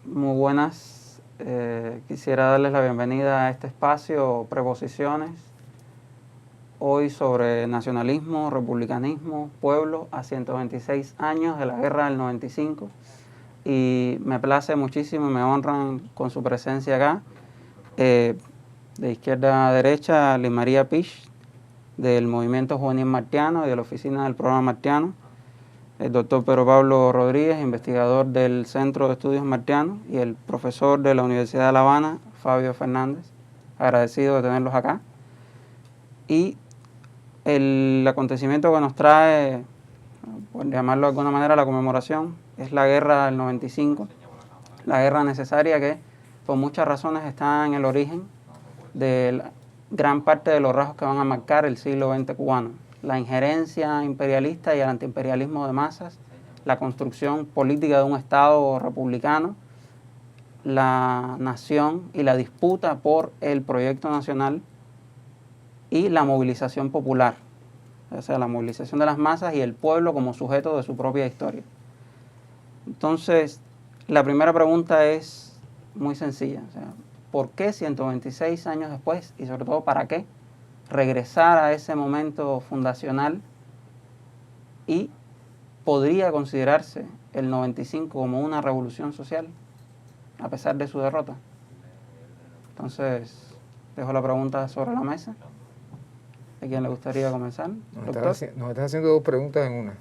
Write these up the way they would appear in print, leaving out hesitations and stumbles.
Muy buenas. Quisiera darles la bienvenida a este espacio Preposiciones. Hoy sobre nacionalismo, republicanismo, pueblo a 126 años de la guerra del 95. Y me place muchísimo y me honran con su presencia acá. De izquierda a derecha, Liz María Pich, del Movimiento Juvenil Martiano y de la Oficina del Programa Martiano. El doctor Pedro Pablo Rodríguez, investigador del Centro de Estudios Martianos, y el profesor de la Universidad de La Habana, Fabio Fernández. Agradecido de tenerlos acá. Y el acontecimiento que nos trae, por llamarlo de alguna manera, la conmemoración, es la guerra del 95, la guerra necesaria que por muchas razones está en el origen de gran parte de los rasgos que van a marcar el siglo XX cubano. La injerencia imperialista y el antiimperialismo de masas, la construcción política de un Estado republicano, la nación y la disputa por el proyecto nacional y la movilización popular, o sea, la movilización de las masas y el pueblo como sujeto de su propia historia. Entonces, la primera pregunta es muy sencilla, o sea, ¿por qué 126 años después y sobre todo para qué regresar a ese momento fundacional? Y podría considerarse el 95 como una revolución social a pesar de su derrota. Entonces, dejo la pregunta sobre la mesa. ¿A quién le gustaría comenzar? Nos estás haciendo dos preguntas en una.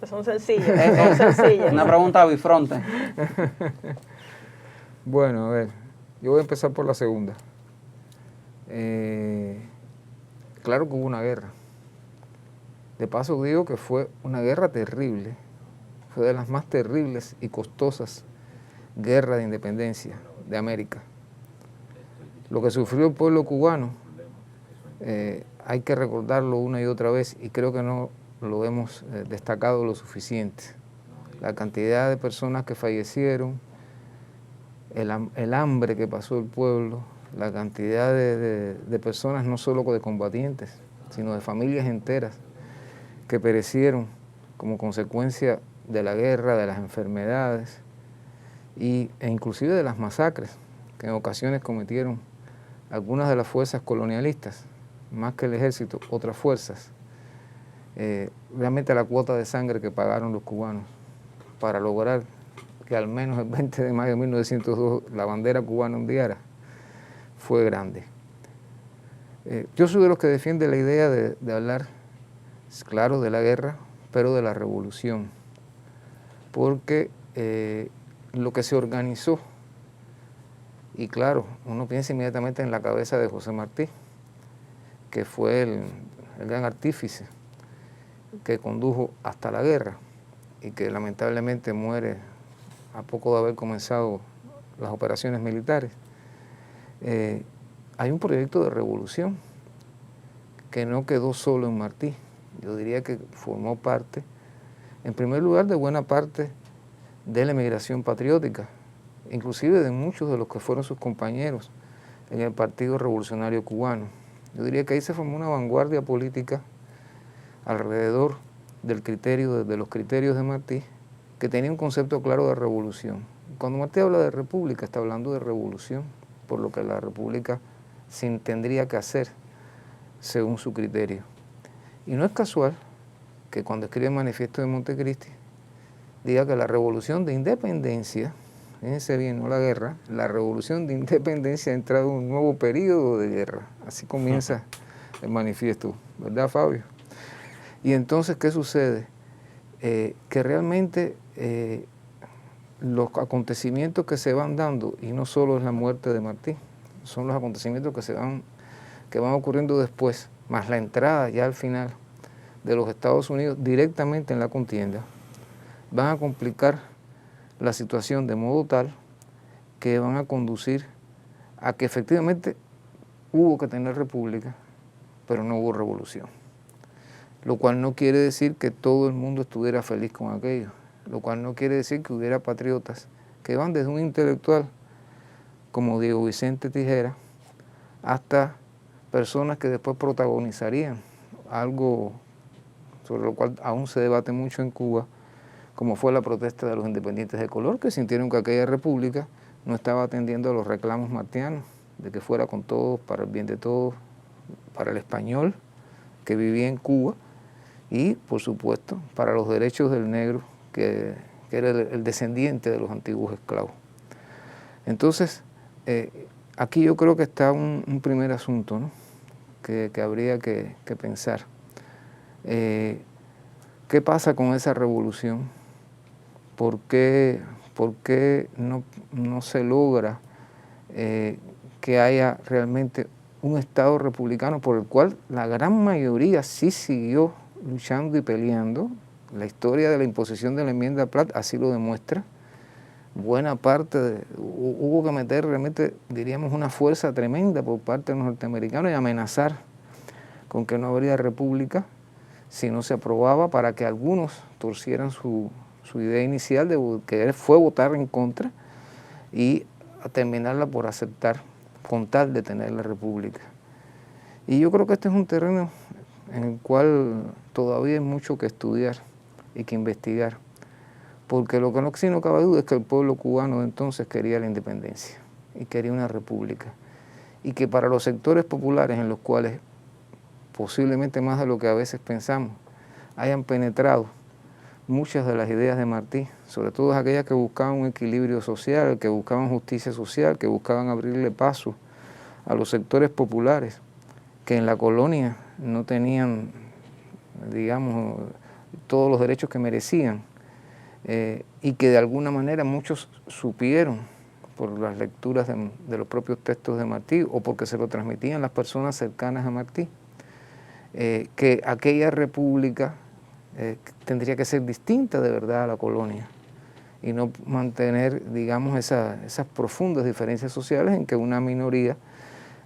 Son sencillas, son sencillas. Una pregunta bifronte. Bueno, a ver, yo voy a empezar por la segunda. Claro que hubo una guerra. De paso digo que fue una guerra terrible. Fue de las más terribles y costosas guerras de independencia de América. Lo que sufrió el pueblo cubano, hay que recordarlo una y otra vez, y creo que no lo hemos destacado lo suficiente. La cantidad de personas que fallecieron, el hambre que pasó el pueblo, la cantidad de personas, no solo de combatientes, sino de familias enteras que perecieron como consecuencia de la guerra, de las enfermedades e inclusive de las masacres que en ocasiones cometieron algunas de las fuerzas colonialistas, más que el ejército, otras fuerzas. Realmente la cuota de sangre que pagaron los cubanos para lograr que al menos el 20 de mayo de 1902 la bandera cubana ondeara fue grande. Yo soy de los que defiende la idea de hablar, claro, de la guerra, pero de la revolución, porque lo que se organizó, y claro, uno piensa inmediatamente en la cabeza de José Martí, que fue el gran artífice que condujo hasta la guerra y que lamentablemente muere a poco de haber comenzado las operaciones militares. Hay un proyecto de revolución que no quedó solo en Martí. Yo diría que formó parte, en primer lugar, de buena parte de la emigración patriótica, inclusive de muchos de los que fueron sus compañeros en el Partido Revolucionario Cubano. Yo diría que ahí se formó una vanguardia política alrededor del criterio, de los criterios de Martí, que tenía un concepto claro de revolución. Cuando Martí habla de república, está hablando de revolución, por lo que la república se tendría que hacer según su criterio. Y no es casual que cuando escribe el Manifiesto de Montecristi diga que la revolución de independencia, fíjense bien, no la guerra, la revolución de independencia ha entrado en un nuevo periodo de guerra. Así comienza el manifiesto, ¿verdad, Fabio? Y entonces, ¿qué sucede? Que realmente los acontecimientos que se van dando, y no solo es la muerte de Martí, son los acontecimientos que van ocurriendo después, más la entrada ya al final de los Estados Unidos directamente en la contienda, van a complicar la situación de modo tal que van a conducir a que efectivamente hubo que tener república, pero no hubo revolución. Lo cual no quiere decir que todo el mundo estuviera feliz con aquello, lo cual no quiere decir que hubiera patriotas que van desde un intelectual como Diego Vicente Tijera hasta personas que después protagonizarían algo sobre lo cual aún se debate mucho en Cuba, como fue la protesta de los independientes de color, que sintieron que aquella república no estaba atendiendo a los reclamos martianos, de que fuera con todos, para el bien de todos, para el español que vivía en Cuba y, por supuesto, para los derechos del negro, que era el descendiente de los antiguos esclavos. Entonces, aquí yo creo que está un primer asunto, ¿no?, que habría que pensar. ¿Qué pasa con esa revolución? ¿Por qué no se logra que haya realmente un Estado republicano por el cual la gran mayoría sí siguió luchando y peleando? La historia de la imposición de la enmienda Platt así lo demuestra. Buena parte, hubo que meter realmente, diríamos, una fuerza tremenda por parte de los norteamericanos y amenazar con que no habría república si no se aprobaba, para que algunos torcieran su idea inicial, que fue votar en contra y terminarla por aceptar con tal de tener la república. Y yo creo que este es un terreno en el cual todavía hay mucho que estudiar y que investigar, porque lo que sí no cabe duda es que el pueblo cubano de entonces quería la independencia y quería una república, y que para los sectores populares, en los cuales posiblemente más de lo que a veces pensamos, hayan penetrado muchas de las ideas de Martí, sobre todo aquellas que buscaban un equilibrio social, que buscaban justicia social, que buscaban abrirle paso a los sectores populares, que en la colonia no tenían, digamos, todos los derechos que merecían, y que de alguna manera muchos supieron por las lecturas de los propios textos de Martí o porque se lo transmitían las personas cercanas a Martí, que aquella república tendría que ser distinta de verdad a la colonia y no mantener, digamos, esas profundas diferencias sociales en que una minoría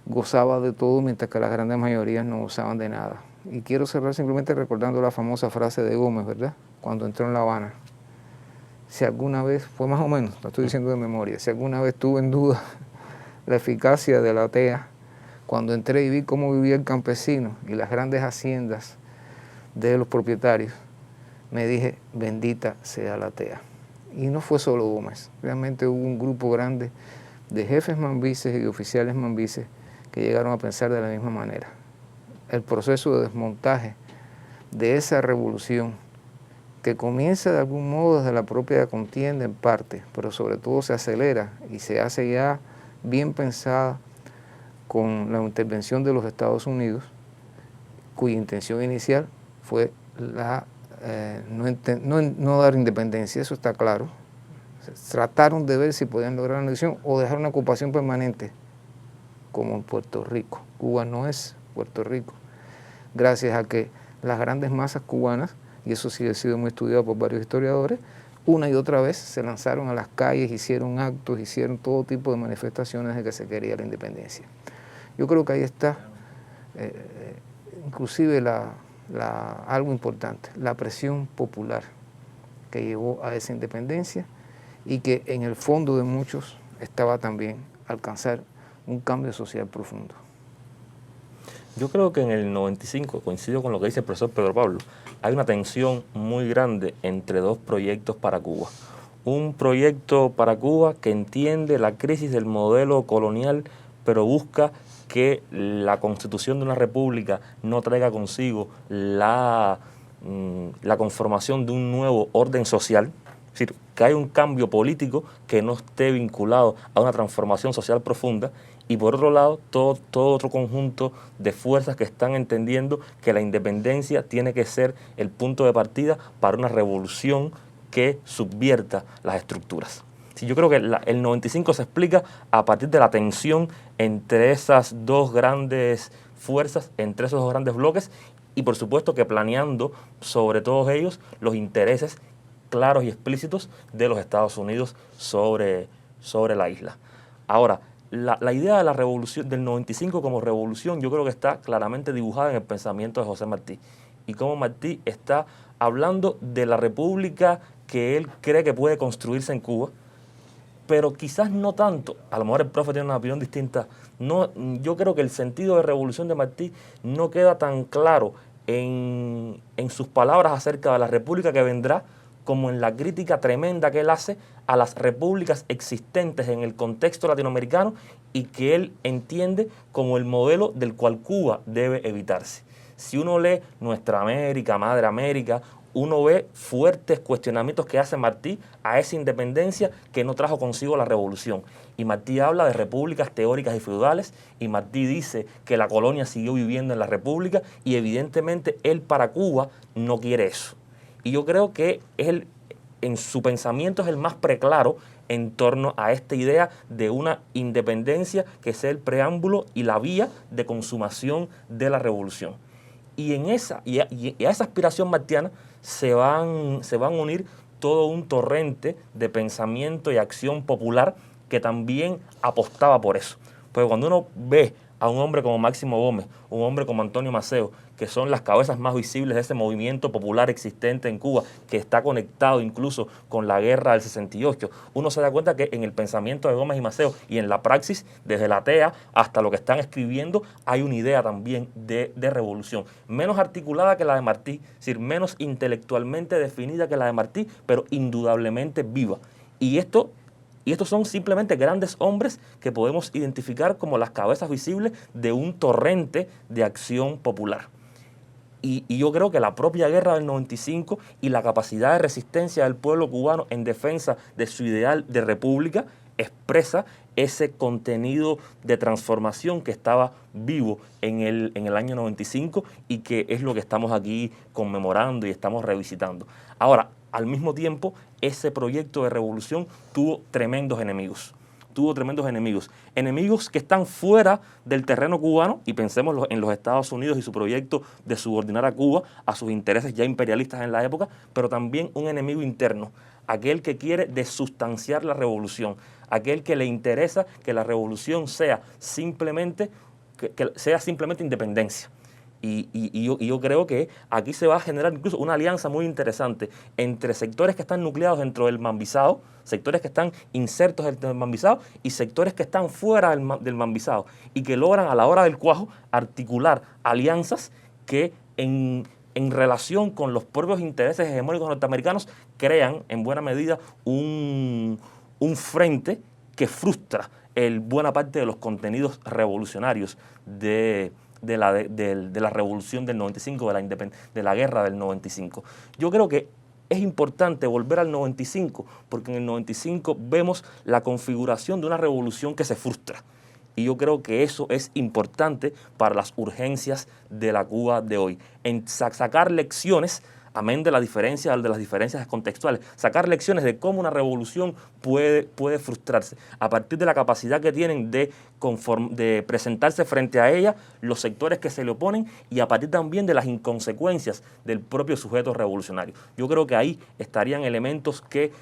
gozaba de todo mientras que las grandes mayorías no gozaban de nada. Y quiero cerrar simplemente recordando la famosa frase de Gómez, ¿verdad?, cuando entró en La Habana. Si alguna vez, fue más o menos, lo estoy diciendo de memoria, si alguna vez tuve en duda la eficacia de la TEA, cuando entré y vi cómo vivía el campesino y las grandes haciendas de los propietarios, me dije, bendita sea la TEA. Y no fue solo Gómez, realmente hubo un grupo grande de jefes mambises y de oficiales mambises que llegaron a pensar de la misma manera. El proceso de desmontaje de esa revolución, que comienza de algún modo desde la propia contienda en parte, pero sobre todo se acelera y se hace ya bien pensada con la intervención de los Estados Unidos, cuya intención inicial fue no dar independencia, eso está claro. Trataron de ver si podían lograr una elección o dejar una ocupación permanente, como en Puerto Rico. Cuba no es Puerto Rico, gracias a que las grandes masas cubanas, y eso sí ha sido muy estudiado por varios historiadores, una y otra vez se lanzaron a las calles, hicieron actos, hicieron todo tipo de manifestaciones de que se quería la independencia. Yo creo que ahí está, inclusive algo importante, la presión popular que llevó a esa independencia y que en el fondo de muchos estaba también alcanzar un cambio social profundo. Yo creo que en el 95, coincido con lo que dice el profesor Pedro Pablo, hay una tensión muy grande entre dos proyectos para Cuba. Un proyecto para Cuba que entiende la crisis del modelo colonial, pero busca que la constitución de una república no traiga consigo la conformación de un nuevo orden social, es decir, que haya un cambio político que no esté vinculado a una transformación social profunda, y por otro lado, todo otro conjunto de fuerzas que están entendiendo que la independencia tiene que ser el punto de partida para una revolución que subvierta las estructuras. Sí, yo creo que el 95 se explica a partir de la tensión entre esas dos grandes fuerzas, entre esos dos grandes bloques, y por supuesto que planeando sobre todos ellos los intereses claros y explícitos de los Estados Unidos sobre la isla. Ahora, la idea de la revolución del 95 como revolución yo creo que está claramente dibujada en el pensamiento de José Martí, y cómo Martí está hablando de la república que él cree que puede construirse en Cuba, pero quizás no tanto, a lo mejor el profe tiene una opinión distinta, no, yo creo que el sentido de revolución de Martí no queda tan claro en sus palabras acerca de la república que vendrá como en la crítica tremenda que él hace a las repúblicas existentes en el contexto latinoamericano y que él entiende como el modelo del cual Cuba debe evitarse. Si uno lee Nuestra América, Madre América, uno ve fuertes cuestionamientos que hace Martí a esa independencia que no trajo consigo la revolución. Y Martí habla de repúblicas teóricas y feudales, y Martí dice que la colonia siguió viviendo en la república, y evidentemente él para Cuba no quiere eso. Y yo creo que él, en su pensamiento, es el más preclaro en torno a esta idea de una independencia que sea el preámbulo y la vía de consumación de la revolución. Y a esa aspiración martiana se van a unir todo un torrente de pensamiento y acción popular que también apostaba por eso. Porque cuando uno ve a un hombre como Máximo Gómez, un hombre como Antonio Maceo, que son las cabezas más visibles de ese movimiento popular existente en Cuba, que está conectado incluso con la guerra del 68, uno se da cuenta que en el pensamiento de Gómez y Maceo y en la praxis, desde la TEA hasta lo que están escribiendo, hay una idea también de revolución, menos articulada que la de Martí, es decir, menos intelectualmente definida que la de Martí, pero indudablemente viva. Y estos son simplemente grandes hombres que podemos identificar como las cabezas visibles de un torrente de acción popular. Y yo creo que la propia guerra del 95 y la capacidad de resistencia del pueblo cubano en defensa de su ideal de república expresa ese contenido de transformación que estaba vivo en el año 95 y que es lo que estamos aquí conmemorando y estamos revisitando. Ahora, al mismo tiempo, ese proyecto de revolución tuvo tremendos enemigos. Enemigos que están fuera del terreno cubano, y pensemos en los Estados Unidos y su proyecto de subordinar a Cuba a sus intereses ya imperialistas en la época, pero también un enemigo interno, aquel que quiere desustanciar la revolución, aquel que le interesa que la revolución sea simplemente independencia. Y yo creo que aquí se va a generar incluso una alianza muy interesante entre sectores que están nucleados dentro del mambisado, sectores que están insertos dentro del mambisado y sectores que están fuera del mambisado y que logran a la hora del cuajo articular alianzas que en relación con los propios intereses hegemónicos norteamericanos crean en buena medida un frente que frustra buena parte de los contenidos revolucionarios de la revolución del 95, de la guerra del 95. Yo creo que es importante volver al 95 porque en el 95 vemos la configuración de una revolución que se frustra. Y yo creo que eso es importante para las urgencias de la Cuba de hoy. En sacar lecciones, amén de las diferencias contextuales, sacar lecciones de cómo una revolución puede frustrarse a partir de la capacidad que tienen de presentarse frente a ella los sectores que se le oponen y a partir también de las inconsecuencias del propio sujeto revolucionario. Yo creo que ahí estarían elementos que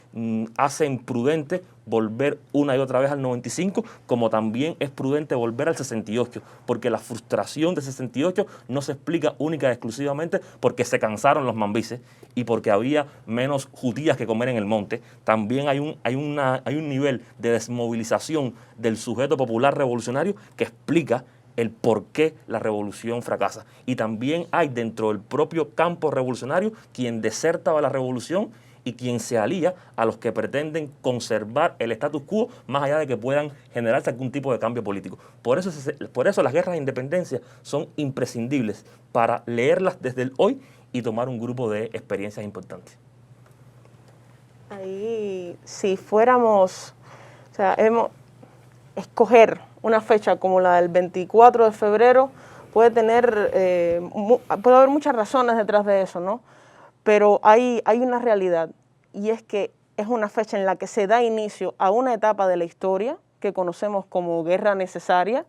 hacen prudente volver una y otra vez al 95, como también es prudente volver al 68, porque la frustración de 68 no se explica única y exclusivamente porque se cansaron los mambises y porque había menos jutías que comer en el monte. También hay un nivel de desmovilización del sujeto popular revolucionario que explica el por qué la revolución fracasa. Y también hay dentro del propio campo revolucionario quien deserta de la revolución y quien se alía a los que pretenden conservar el status quo más allá de que puedan generarse algún tipo de cambio político. Por eso las guerras de independencia son imprescindibles para leerlas desde el hoy y tomar un grupo de experiencias importantes. Ahí, si fuéramos, escoger una fecha como la del 24 de febrero, puede haber muchas razones detrás de eso, ¿no? Pero hay una realidad, y es que es una fecha en la que se da inicio a una etapa de la historia que conocemos como guerra necesaria,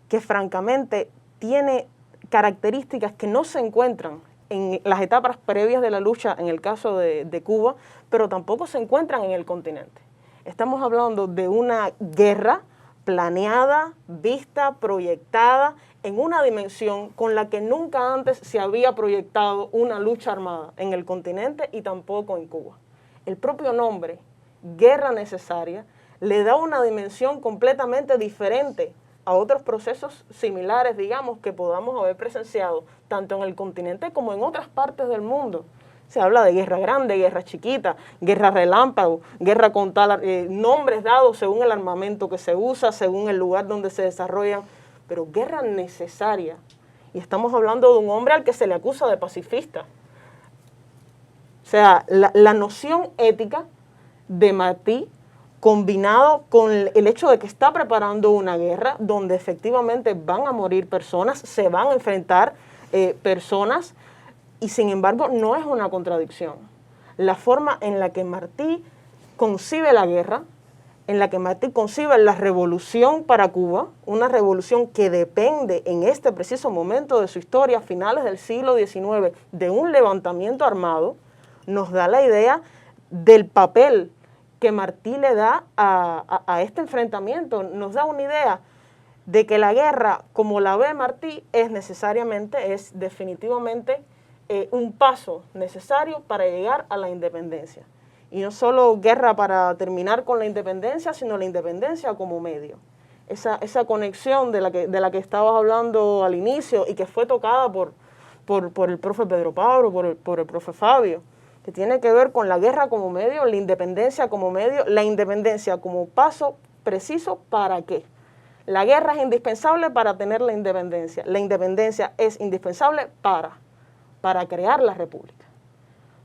que francamente tiene características que no se encuentran en las etapas previas de la lucha, en el caso de Cuba, pero tampoco se encuentran en el continente. Estamos hablando de una guerra planeada, vista, proyectada en una dimensión con la que nunca antes se había proyectado una lucha armada en el continente y tampoco en Cuba. El propio nombre, guerra necesaria, le da una dimensión completamente diferente a otros procesos similares, digamos, que podamos haber presenciado tanto en el continente como en otras partes del mundo. Se habla de guerra grande, guerra chiquita, guerra relámpago, guerra con tal, nombres dados según el armamento que se usa, según el lugar donde se desarrollan, pero guerra necesaria. Y estamos hablando de un hombre al que se le acusa de pacifista. O sea, la noción ética de Martí, combinado con el hecho de que está preparando una guerra donde efectivamente van a morir personas, se van a enfrentar personas, y sin embargo no es una contradicción. La forma en la que Martí concibe la guerra, en la que Martí concibe la revolución para Cuba, una revolución que depende en este preciso momento de su historia, a finales del siglo XIX, de un levantamiento armado, nos da la idea del papel que Martí le da a este enfrentamiento, nos da una idea de que la guerra, como la ve Martí, es definitivamente un paso necesario para llegar a la independencia. Y no solo guerra para terminar con la independencia, sino la independencia como medio. Esa conexión de la que estabas hablando al inicio y que fue tocada por el profe Pedro Pablo, por el profe Fabio, que tiene que ver con la guerra como medio, la independencia como medio, la independencia como paso preciso ¿para qué? La guerra es indispensable para tener la independencia es indispensable para crear la república.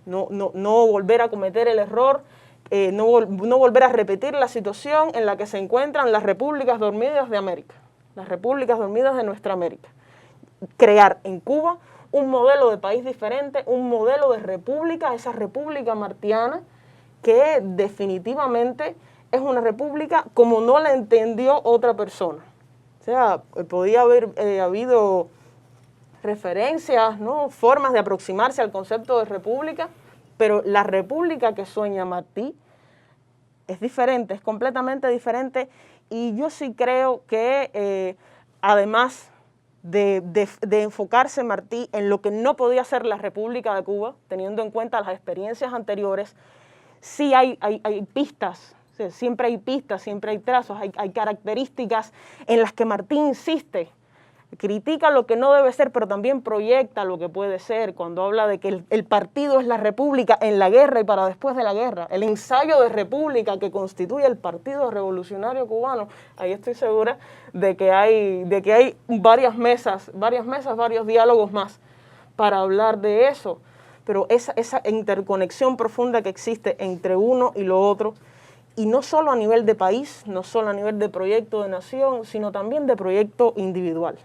No volver a cometer el error, no volver a repetir la situación en la que se encuentran las repúblicas dormidas de América, las repúblicas dormidas de nuestra América. Crear en Cuba un modelo de país diferente, un modelo de república, esa república martiana que definitivamente es una república como no la entendió otra persona. O sea, podía haber habido referencias, ¿no?, formas de aproximarse al concepto de república, pero la república que sueña Martí es diferente, es completamente diferente, y yo sí creo que además de enfocarse Martí en lo que no podía ser la República de Cuba, teniendo en cuenta las experiencias anteriores, sí hay pistas, o sea, siempre hay pistas, siempre hay trazos, hay características en las que Martí insiste. Critica lo que no debe ser, pero también proyecta lo que puede ser, cuando habla de que el partido es la república en la guerra y para después de la guerra. El ensayo de república que constituye el Partido Revolucionario Cubano, ahí estoy segura de que hay varias mesas, varios diálogos más para hablar de eso. Pero esa interconexión profunda que existe entre uno y lo otro, y no solo a nivel de país, no solo a nivel de proyecto de nación, sino también de proyecto individual.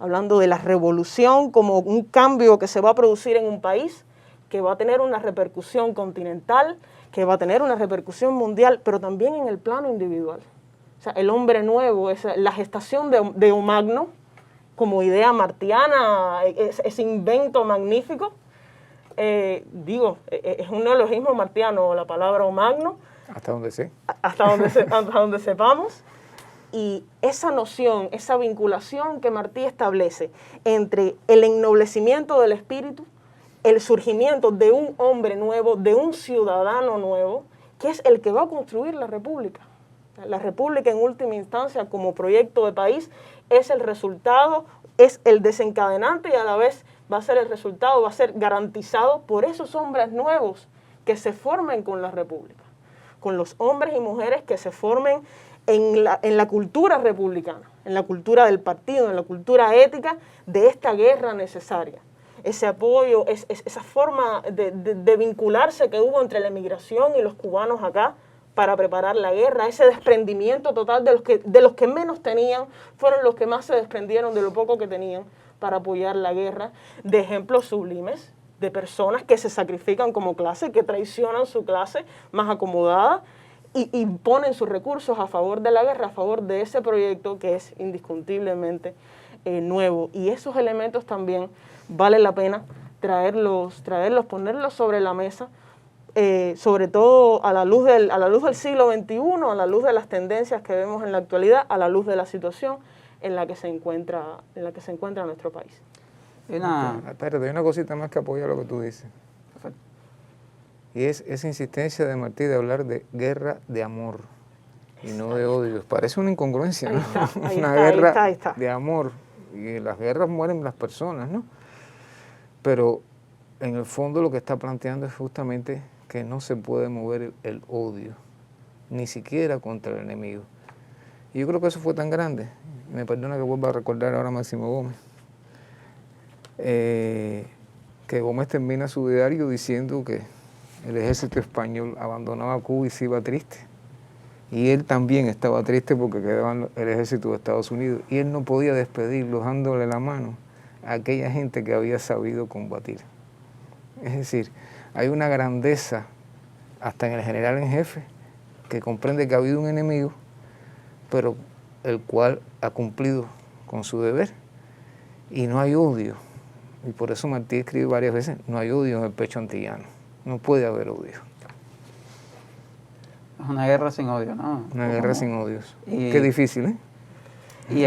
Hablando de la revolución como un cambio que se va a producir en un país, que va a tener una repercusión continental, que va a tener una repercusión mundial, pero también en el plano individual. O sea, el hombre nuevo, la gestación de Omagno, como idea martiana, ese invento magnífico, es un neologismo martiano, la palabra Omagno. Hasta donde sé. Hasta donde sepamos. Y esa noción, esa vinculación que Martí establece entre el ennoblecimiento del espíritu, el surgimiento de un hombre nuevo, de un ciudadano nuevo, que es el que va a construir la república. La república en última instancia como proyecto de país es el resultado, es el desencadenante y a la vez va a ser el resultado, va a ser garantizado por esos hombres nuevos que se formen con la república, con los hombres y mujeres que se formen en la cultura republicana, en la cultura del partido, en la cultura ética de esta guerra necesaria. Ese apoyo, esa forma de vincularse que hubo entre la emigración y los cubanos acá para preparar la guerra, ese desprendimiento total de los que menos tenían, fueron los que más se desprendieron de lo poco que tenían para apoyar la guerra, de ejemplos sublimes, de personas que se sacrifican como clase, que traicionan su clase más acomodada, y ponen sus recursos a favor de la guerra, a favor de ese proyecto que es indiscutiblemente nuevo. Y esos elementos también vale la pena traerlos, ponerlos sobre la mesa, sobre todo a la luz del siglo XXI, a la luz de las tendencias que vemos en la actualidad, a la luz de la situación en la que se encuentra nuestro país. Espérate, hay una cosita más que apoya lo que tú dices. Perfecto. Y es esa insistencia de Martí de hablar de guerra de amor y no de odio. Parece una incongruencia, ¿no? Una guerra de amor. Y en las guerras mueren las personas, ¿no? Pero en el fondo lo que está planteando es justamente que no se puede mover el odio, ni siquiera contra el enemigo. Y yo creo que eso fue tan grande, me perdona que vuelva a recordar ahora a Máximo Gómez, que Gómez termina su diario diciendo que el ejército español abandonaba Cuba y se iba triste. Y él también estaba triste porque quedaba el ejército de Estados Unidos. Y él no podía despedirlos dándole la mano a aquella gente que había sabido combatir. Es decir, hay una grandeza hasta en el general en jefe que comprende que ha habido un enemigo, pero el cual ha cumplido con su deber. Y no hay odio. Y por eso Martí escribe varias veces, no hay odio en el pecho antillano. No puede haber odio. Es una guerra sin odio, ¿no? Una guerra sin odios. Y, qué difícil, ¿eh?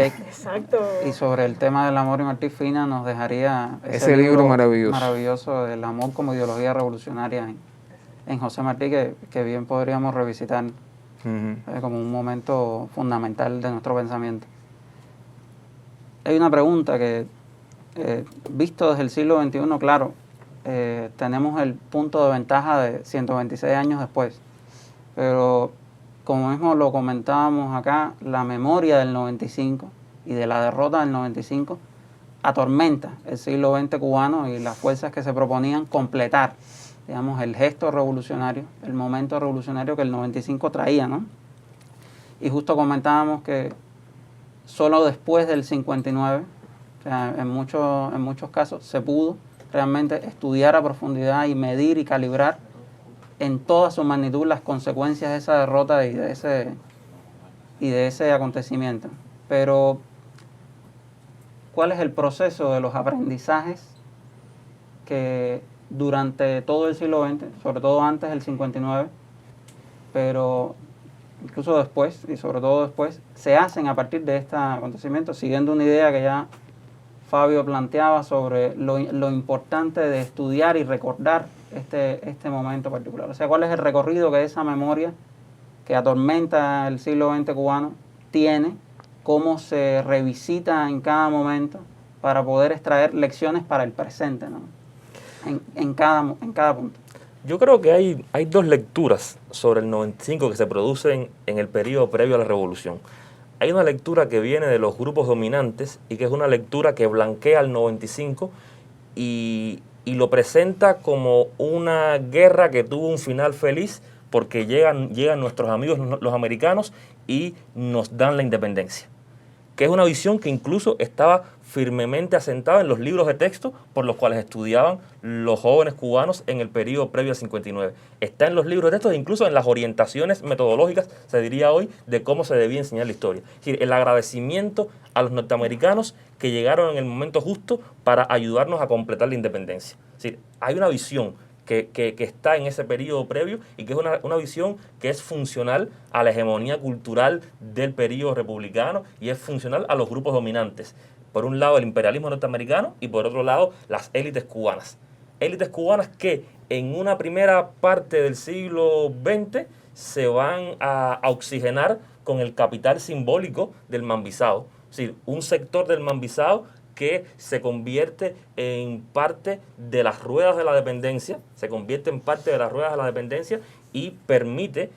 Exacto. Y sobre el tema del amor, y Martí Fina nos dejaría ese libro maravilloso del amor como ideología revolucionaria en José Martí, que bien podríamos revisitar como un momento fundamental de nuestro pensamiento. Hay una pregunta que, visto desde el siglo XXI, claro, tenemos el punto de ventaja de 126 años después, pero como mismo lo comentábamos acá, la memoria del 95 y de la derrota del 95 atormenta el siglo XX cubano y las fuerzas que se proponían completar, digamos, el gesto revolucionario, el momento revolucionario que el 95 traía, ¿no? Y justo comentábamos que solo después del 59, o sea, en muchos casos, se pudo realmente estudiar a profundidad y medir y calibrar en toda su magnitud las consecuencias de esa derrota y de ese acontecimiento. Pero, ¿cuál es el proceso de los aprendizajes que durante todo el siglo XX, sobre todo antes del 59, pero incluso después, y sobre todo después, se hacen a partir de este acontecimiento, siguiendo una idea que ya Fabio planteaba sobre lo importante de estudiar y recordar este momento particular? O sea, ¿cuál es el recorrido que esa memoria que atormenta el siglo XX cubano tiene? ¿Cómo se revisita en cada momento para poder extraer lecciones para el presente, ¿no? en cada punto? Yo creo que hay dos lecturas sobre el 95 que se producen en el periodo previo a la revolución. Hay una lectura que viene de los grupos dominantes y que es una lectura que blanquea el 95 y lo presenta como una guerra que tuvo un final feliz porque llegan nuestros amigos los americanos y nos dan la independencia. Que es una visión que incluso estaba firmemente asentada en los libros de texto por los cuales estudiaban los jóvenes cubanos en el periodo previo al 59. Está en los libros de texto e incluso en las orientaciones metodológicas, se diría hoy, de cómo se debía enseñar la historia. Es decir, el agradecimiento a los norteamericanos que llegaron en el momento justo para ayudarnos a completar la independencia. Es decir, hay una visión que está en ese periodo previo y que es una visión que es funcional a la hegemonía cultural del periodo republicano y es funcional a los grupos dominantes. Por un lado el imperialismo norteamericano y por otro lado las élites cubanas. Élites cubanas que en una primera parte del siglo XX se van a oxigenar con el capital simbólico del Mambisao. Es decir, un sector del Mambisao que se convierte en parte de las ruedas de la dependencia, y permite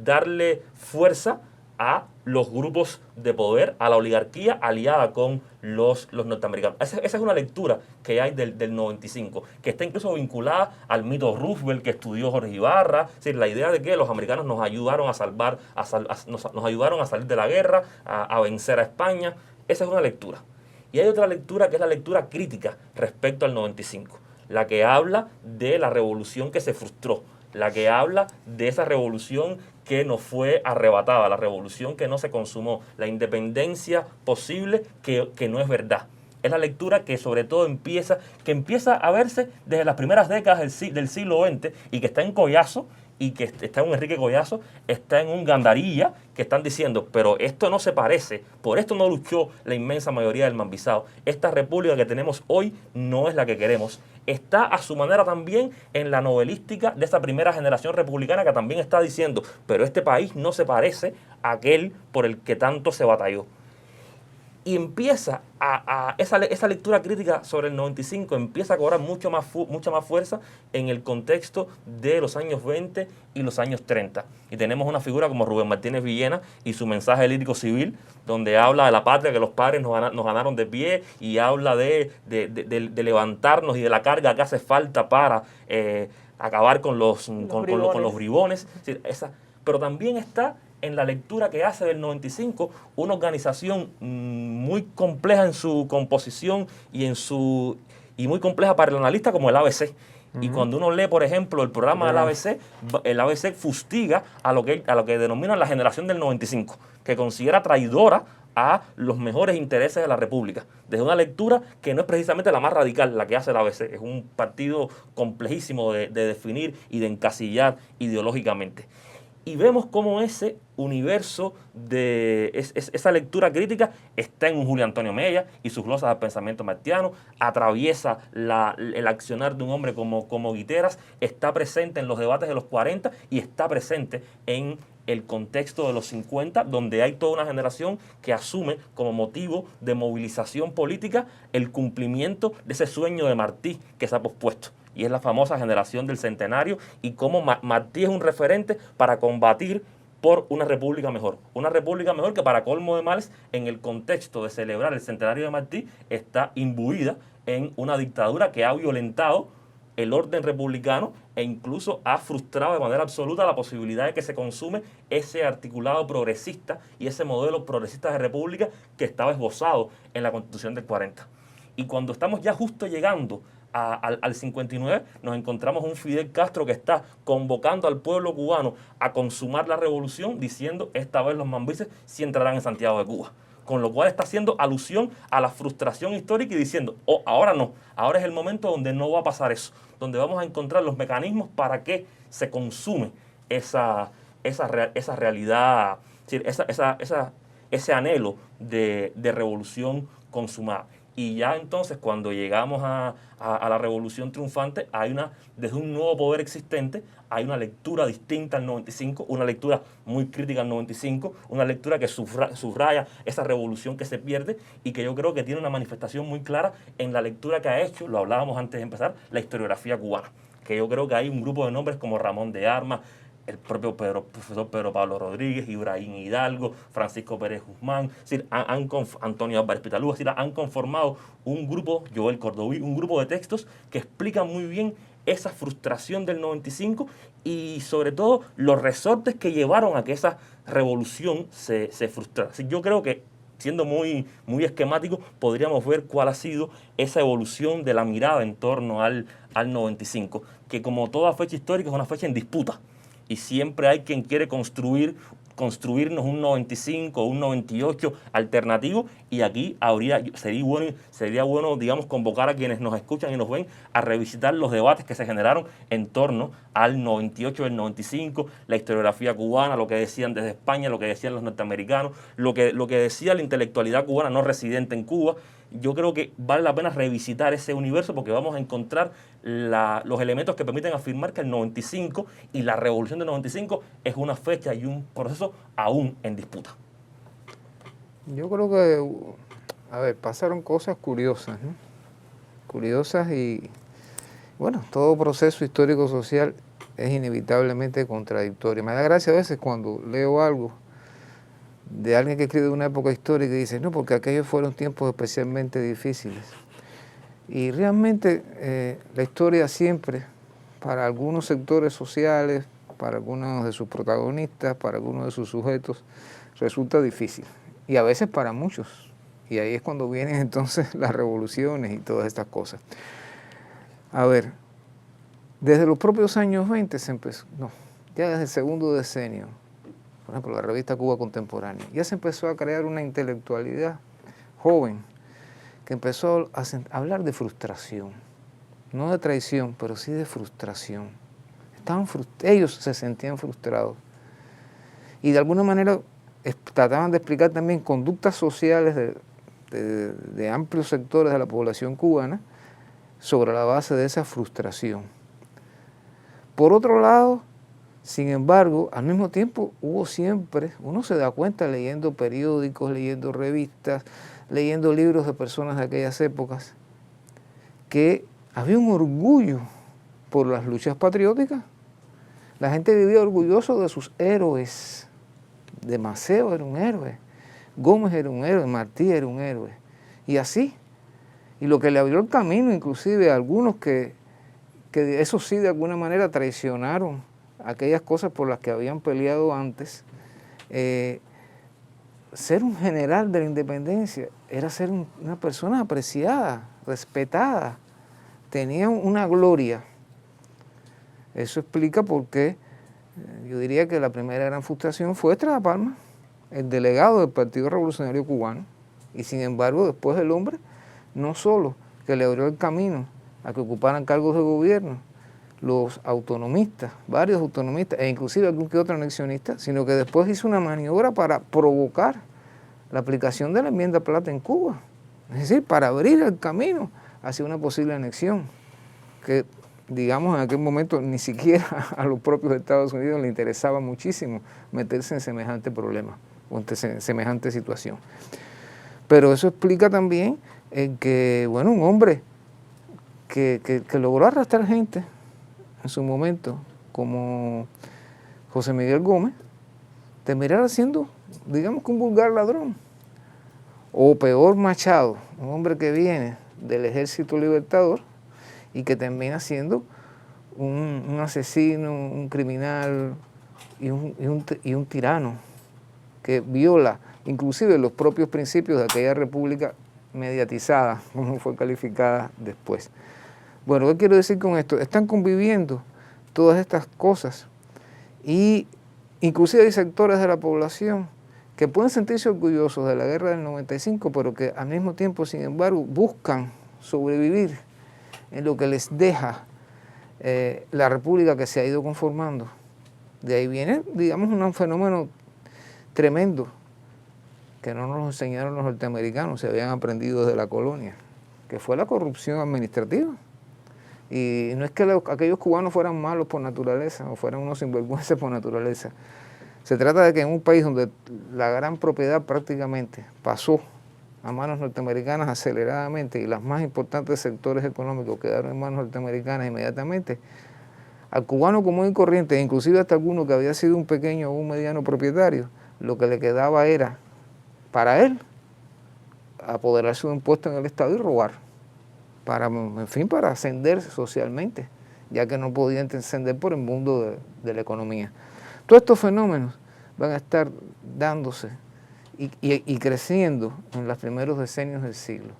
darle fuerza a los grupos de poder, a la oligarquía aliada con los norteamericanos. Esa es una lectura que hay del 95, que está incluso vinculada al mito Roosevelt que estudió Jorge Ibarra, es decir, la idea de que los americanos nos ayudaron nos ayudaron a salir de la guerra, a vencer a España. Esa es una lectura. Y hay otra lectura que es la lectura crítica respecto al 95, la que habla de la revolución que se frustró, la que habla de esa revolución que nos fue arrebatada, la revolución que no se consumó, la independencia posible que no es verdad. Es la lectura que sobre todo empieza a verse desde las primeras décadas del siglo XX y que está en Collazo, y que está en un Enrique Collazo, está en un Gandarilla, que están diciendo, pero esto no se parece, por esto no luchó la inmensa mayoría del Mambisao. Esta república que tenemos hoy no es la que queremos. Está a su manera también en la novelística de esta primera generación republicana que también está diciendo, pero este país no se parece a aquel por el que tanto se batalló. y empieza esa lectura crítica sobre el 95 empieza a cobrar mucha más fuerza en el contexto de los años 20 y los años 30. Y tenemos una figura como Rubén Martínez Villena y su mensaje lírico civil, donde habla de la patria que los padres nos ganaron de pie, y habla de levantarnos y de la carga que hace falta para acabar con los bribones. Es decir, pero también está en la lectura que hace del 95 una organización muy compleja en su composición y muy compleja para el analista, como el ABC. Y cuando uno lee, por ejemplo, el programa del ABC, el ABC fustiga a lo que denominan la generación del 95, que considera traidora a los mejores intereses de la República, desde una lectura que no es precisamente la más radical, la que hace el ABC. Es un partido complejísimo de definir y de encasillar ideológicamente. Y vemos cómo ese universo esa lectura crítica está en un Julio Antonio Mella y sus glosas del pensamiento martiano, atraviesa el accionar de un hombre como Guiteras, está presente en los debates de los 40 y está presente en el contexto de los 50, donde hay toda una generación que asume como motivo de movilización política el cumplimiento de ese sueño de Martí que se ha pospuesto. Y es la famosa generación del centenario, y cómo Martí es un referente para combatir por una república mejor. Una república mejor que, para colmo de males, en el contexto de celebrar el centenario de Martí, está imbuida en una dictadura que ha violentado el orden republicano e incluso ha frustrado de manera absoluta la posibilidad de que se consume ese articulado progresista y ese modelo progresista de república que estaba esbozado en la Constitución del 40. Y cuando estamos ya justo llegando al 59, nos encontramos un Fidel Castro que está convocando al pueblo cubano a consumar la revolución, diciendo: esta vez los mambises sí entrarán en Santiago de Cuba. Con lo cual está haciendo alusión a la frustración histórica y diciendo: oh, ahora no, ahora es el momento donde no va a pasar eso, donde vamos a encontrar los mecanismos para que se consume esa realidad, ese anhelo de revolución consumada. Y ya entonces, cuando llegamos a la revolución triunfante, desde un nuevo poder existente, hay una lectura distinta al 95, una lectura muy crítica al 95, una lectura que subraya esa revolución que se pierde, y que yo creo que tiene una manifestación muy clara en la lectura que ha hecho, lo hablábamos antes de empezar, la historiografía cubana. Que yo creo que hay un grupo de nombres como Ramón de Armas, el propio profesor Pedro Pablo Rodríguez, Ibrahim Hidalgo, Francisco Pérez Guzmán, es decir, Antonio Álvarez Pitalúa, es decir, han conformado un grupo, Joel Cordoví, un grupo de textos que explican muy bien esa frustración del 95 y sobre todo los resortes que llevaron a que esa revolución se frustrara. Así, yo creo que, siendo muy esquemático, podríamos ver cuál ha sido esa evolución de la mirada en torno al 95, que, como toda fecha histórica, es una fecha en disputa. Y siempre hay quien quiere construirnos un 95 o un 98 alternativo, y aquí sería bueno, digamos, convocar a quienes nos escuchan y nos ven a revisitar los debates que se generaron en torno al 98 y el 95, la historiografía cubana, lo que decían desde España, lo que decían los norteamericanos, lo que decía la intelectualidad cubana no residente en Cuba. Yo creo que vale la pena revisitar ese universo, porque vamos a encontrar los elementos que permiten afirmar que el 95 y la revolución del 95 es una fecha y un proceso aún en disputa. Yo creo que, pasaron cosas curiosas, ¿no? Curiosas, y bueno, todo proceso histórico-social es inevitablemente contradictorio. Me da gracia a veces cuando leo algo de alguien que escribe de una época histórica y dice: no, porque aquellos fueron tiempos especialmente difíciles. Y realmente la historia siempre, para algunos sectores sociales, para algunos de sus protagonistas, para algunos de sus sujetos, resulta difícil. Y a veces para muchos. Y ahí es cuando vienen entonces las revoluciones y todas estas cosas. A ver, desde los propios años 20 se empezó, ya desde el segundo decenio, por ejemplo, la revista Cuba Contemporánea, ya se empezó a crear una intelectualidad joven que empezó a hablar de frustración, no de traición, pero sí de frustración. Ellos se sentían frustrados y de alguna manera trataban de explicar también conductas sociales de amplios sectores de la población cubana sobre la base de esa frustración. Por otro lado, Sin embargo, al mismo tiempo hubo siempre, uno se da cuenta leyendo periódicos, leyendo revistas, leyendo libros de personas de aquellas épocas, que había un orgullo por las luchas patrióticas. La gente vivía orgulloso de sus héroes. De Maceo era un héroe, Gómez era un héroe, Martí era un héroe. Y así. Y lo que le abrió el camino, inclusive a algunos que eso sí de alguna manera traicionaron aquellas cosas por las que habían peleado antes. Ser un general de la independencia era ser una persona apreciada, respetada, tenía una gloria. Eso explica por qué yo diría que la primera gran frustración fue Estrada Palma, el delegado del Partido Revolucionario Cubano, y sin embargo después el hombre no solo que le abrió el camino a que ocuparan cargos de gobierno los autonomistas, varios autonomistas, e inclusive algún que otro anexionista, sino que después hizo una maniobra para provocar la aplicación de la enmienda Plata en Cuba, es decir, para abrir el camino hacia una posible anexión, que digamos en aquel momento ni siquiera a los propios Estados Unidos le interesaba muchísimo meterse en semejante problema o en semejante situación. Pero eso explica también que, bueno, un hombre que logró arrastrar gente en su momento, como José Miguel Gómez, terminara siendo, digamos que un vulgar ladrón. O peor, Machado, un hombre que viene del Ejército Libertador y que termina siendo un asesino, un criminal y un tirano que viola inclusive los propios principios de aquella república mediatizada, como fue calificada después. Bueno, ¿qué quiero decir con esto? Están conviviendo todas estas cosas y inclusive hay sectores de la población que pueden sentirse orgullosos de la guerra del 95, pero que al mismo tiempo, sin embargo, buscan sobrevivir en lo que les deja la república que se ha ido conformando. De ahí viene, digamos, un fenómeno tremendo que no nos enseñaron los norteamericanos, se habían aprendido desde la colonia, que fue la corrupción administrativa. Y no es que aquellos cubanos fueran malos por naturaleza o fueran unos sinvergüenzas por naturaleza. Se trata de que en un país donde la gran propiedad prácticamente pasó a manos norteamericanas aceleradamente y los más importantes sectores económicos quedaron en manos norteamericanas inmediatamente, al cubano común y corriente, inclusive hasta alguno que había sido un pequeño o un mediano propietario, lo que le quedaba era, para él, apoderarse de un puesto en el Estado y robar, para, en fin, para ascender socialmente, ya que no podía ascender por el mundo de la economía. Todos estos fenómenos van a estar dándose y creciendo en los primeros decenios del siglo.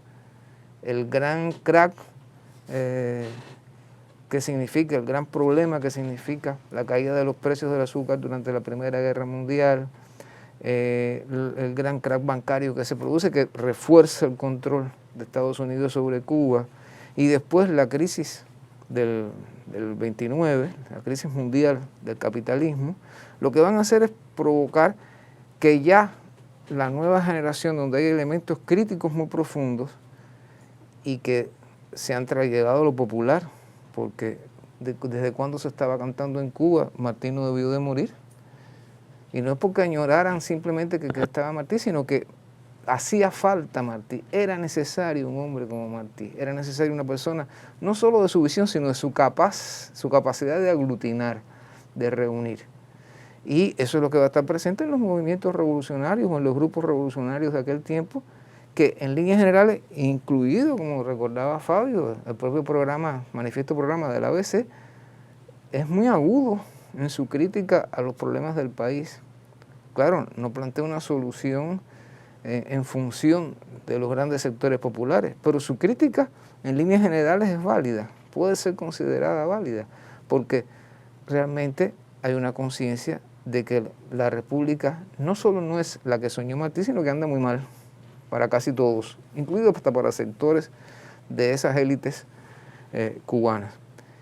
El gran crack que significa, el gran problema que significa la caída de los precios del azúcar durante la Primera Guerra Mundial, el gran crack bancario que se produce, que refuerza el control de Estados Unidos sobre Cuba, y después la crisis del 29, la crisis mundial del capitalismo, lo que van a hacer es provocar que ya la nueva generación, donde hay elementos críticos muy profundos y que se han llegado a lo popular, porque desde cuando se estaba cantando en Cuba, Martí no debió de morir. Y no es porque añoraran simplemente que estaba Martí, sino que hacía falta Martí, era necesario un hombre como Martí, era necesario una persona no solo de su visión, sino de su capacidad de aglutinar, de reunir. Y eso es lo que va a estar presente en los movimientos revolucionarios o en los grupos revolucionarios de aquel tiempo, que en líneas generales, incluido, como recordaba Fabio, el propio programa, manifiesto programa del ABC, es muy agudo en su crítica a los problemas del país. Claro, no plantea una solución en función de los grandes sectores populares, pero su crítica en líneas generales es válida, puede ser considerada válida, porque realmente hay una conciencia de que la república no solo no es la que soñó Martí, sino que anda muy mal para casi todos, incluido hasta para sectores de esas élites cubanas.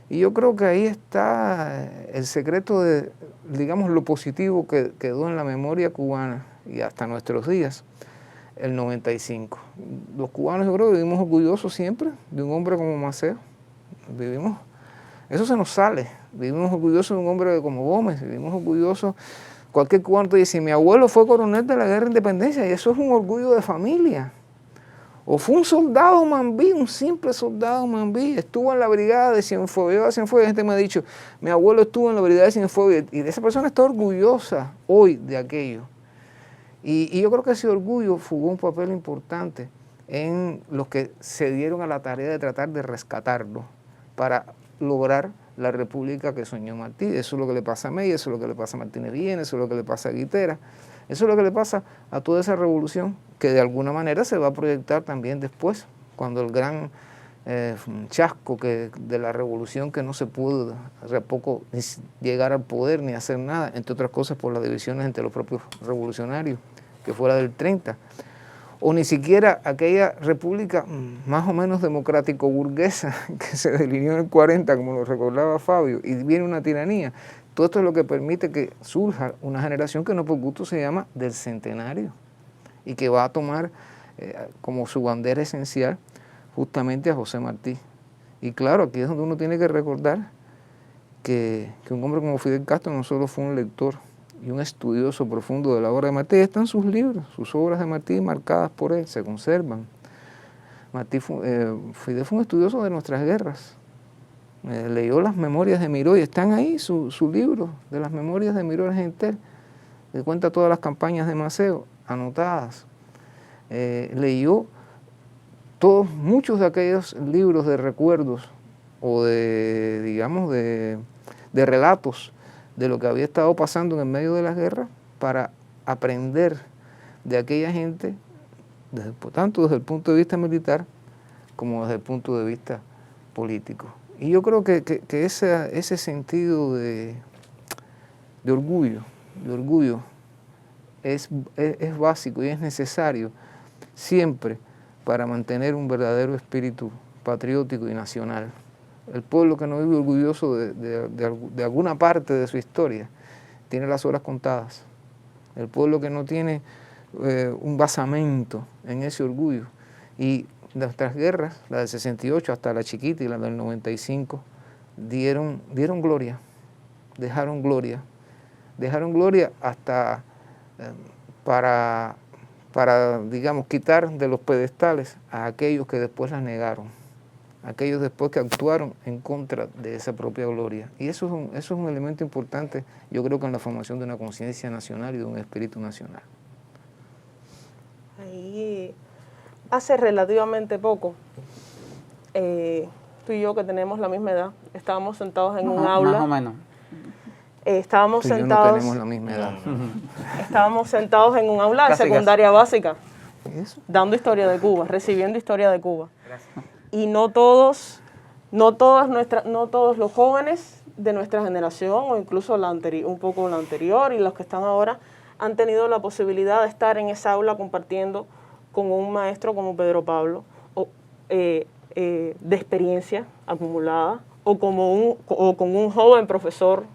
Y yo creo que ahí está el secreto de, digamos, lo positivo que quedó en la memoria cubana y hasta nuestros días, el 95. Los cubanos, yo creo que vivimos orgullosos siempre de un hombre como Maceo. Vivimos Eso se nos sale. Vivimos orgullosos de un hombre como Gómez, vivimos orgullosos, cualquier cubano dice, mi abuelo fue coronel de la Guerra de Independencia, y eso es un orgullo de familia. O fue un soldado mambí, un simple soldado mambí, estuvo en la brigada de Cienfuegos. Gente me ha dicho, mi abuelo estuvo en la brigada de Cienfuegos, y esa persona está orgullosa hoy de aquello. Y yo creo que ese orgullo jugó un papel importante en los que se dieron a la tarea de tratar de rescatarlo para lograr la república que soñó Martí. Eso es lo que le pasa a Mella, eso es lo que le pasa a Martínez Villena, eso es lo que le pasa a Guitera, eso es lo que le pasa a toda esa revolución que de alguna manera se va a proyectar también después, cuando el gran chasco de la revolución, que no se pudo poco llegar al poder ni hacer nada, entre otras cosas por las divisiones entre los propios revolucionarios, que fue la del 30, o ni siquiera aquella república más o menos democrático-burguesa que se delineó en el 40, como lo recordaba Fabio, y viene una tiranía. Todo esto es lo que permite que surja una generación que no por gusto se llama del centenario, y que va a tomar como su bandera esencial justamente a José Martí. Y claro, aquí es donde uno tiene que recordar que un hombre como Fidel Castro no solo fue un lector y un estudioso profundo de la obra de Martí, están sus libros, sus obras de Martí marcadas por él, se conservan. Fidel fue un estudioso de nuestras guerras, leyó las memorias de Miró y están ahí su libro de las memorias de Miró Argentel, que cuenta todas las campañas de Maceo anotadas. Leyó muchos de aquellos libros de recuerdos o de, digamos, de relatos de lo que había estado pasando en el medio de las guerras para aprender de aquella gente, tanto desde el punto de vista militar como desde el punto de vista político. Y yo creo que ese sentido de orgullo es básico y es necesario siempre para mantener un verdadero espíritu patriótico y nacional. El pueblo que no vive orgulloso de alguna parte de su historia tiene las horas contadas. El pueblo que no tiene un basamento en ese orgullo. Y nuestras guerras, la del 68 hasta la chiquita y la del 95, dieron gloria, dejaron gloria hasta para, digamos, quitar de los pedestales a aquellos que después las negaron, aquellos después que actuaron en contra de esa propia gloria. Y eso es un elemento importante, yo creo que en la formación de una conciencia nacional y de un espíritu nacional. Ahí, hace relativamente poco, tú y yo, que tenemos la misma edad, estábamos sentados en un aula. Más o menos. Estábamos Tú y yo sentados. no tenemos la misma edad. Estábamos sentados en un aula de Casi, secundaria básica, ¿Eso? dando historia de Cuba, recibiendo historia de Cuba. Y no todos los jóvenes de nuestra generación, o incluso un poco la anterior y los que están ahora, han tenido la posibilidad de estar en esa aula compartiendo con un maestro como Pedro Pablo, de experiencia acumulada, o con un joven profesor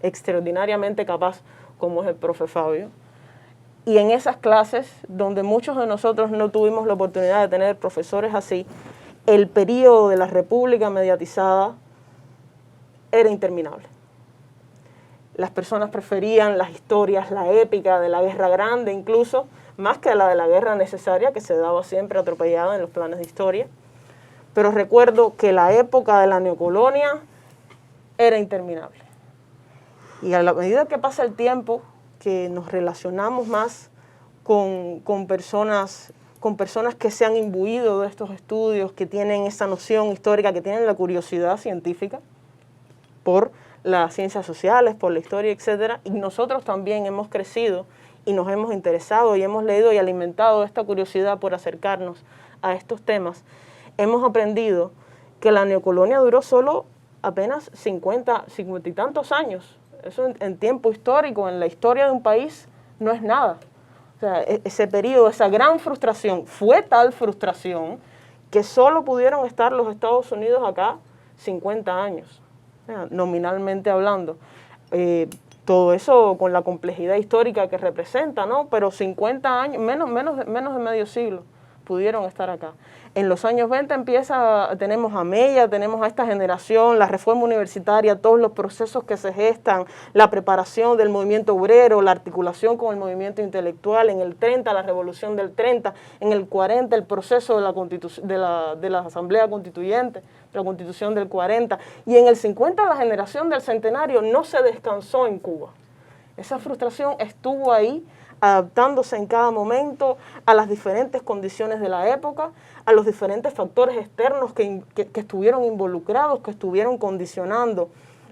extraordinariamente capaz como es el profe Fabio. Y en esas clases, donde muchos de nosotros no tuvimos la oportunidad de tener profesores así, el periodo de la República mediatizada era interminable. Las personas preferían las historias, la épica de la Guerra Grande incluso, más que la de la guerra necesaria, que se daba siempre atropellada en los planes de historia. Pero recuerdo que la época de la neocolonia era interminable. Y a la medida que pasa el tiempo, que nos relacionamos más con personas que se han imbuido de estos estudios, que tienen esa noción histórica, que tienen la curiosidad científica por las ciencias sociales, por la historia, etc. Y nosotros también hemos crecido y nos hemos interesado y hemos leído y alimentado esta curiosidad por acercarnos a estos temas. Hemos aprendido que la neocolonia duró solo apenas 50 y tantos años. Eso en tiempo histórico, en la historia de un país, no es nada. O sea, ese periodo, esa gran frustración, fue tal frustración que solo pudieron estar los Estados Unidos acá 50 años, nominalmente hablando. Todo eso con la complejidad histórica que representa, ¿no? Pero 50 años, menos de medio siglo, pudieron estar acá. En los años 20 tenemos a Mella, tenemos a esta generación, la reforma universitaria, todos los procesos que se gestan, la preparación del movimiento obrero, la articulación con el movimiento intelectual, en el 30 la revolución del 30, en el 40 el proceso de la Asamblea Constituyente, la Constitución del 40, y en el 50 la generación del centenario no se descansó en Cuba. Esa frustración estuvo ahí, adaptándose en cada momento a las diferentes condiciones de la época, a los diferentes factores externos que estuvieron involucrados, que estuvieron condicionando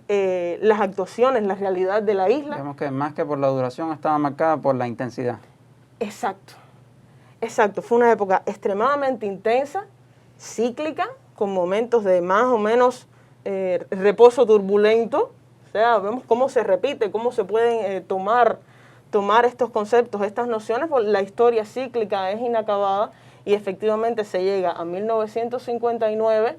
las actuaciones, la realidad de la isla. Digamos que más que por la duración estaba marcada por la intensidad. Exacto, exacto. Fue una época extremadamente intensa, cíclica, con momentos de más o menos reposo turbulento. O sea, vemos cómo se repite, cómo se pueden tomar estos conceptos, estas nociones, porque la historia cíclica es inacabada y efectivamente se llega a 1959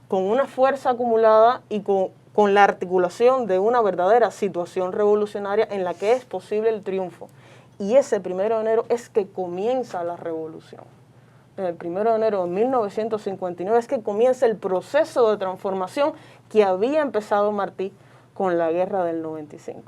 con una fuerza acumulada y con la articulación de una verdadera situación revolucionaria en la que es posible el triunfo. Y ese 1 de enero es que comienza la revolución. El 1 de enero de 1959 es que comienza el proceso de transformación que había empezado Martí con la guerra del 95.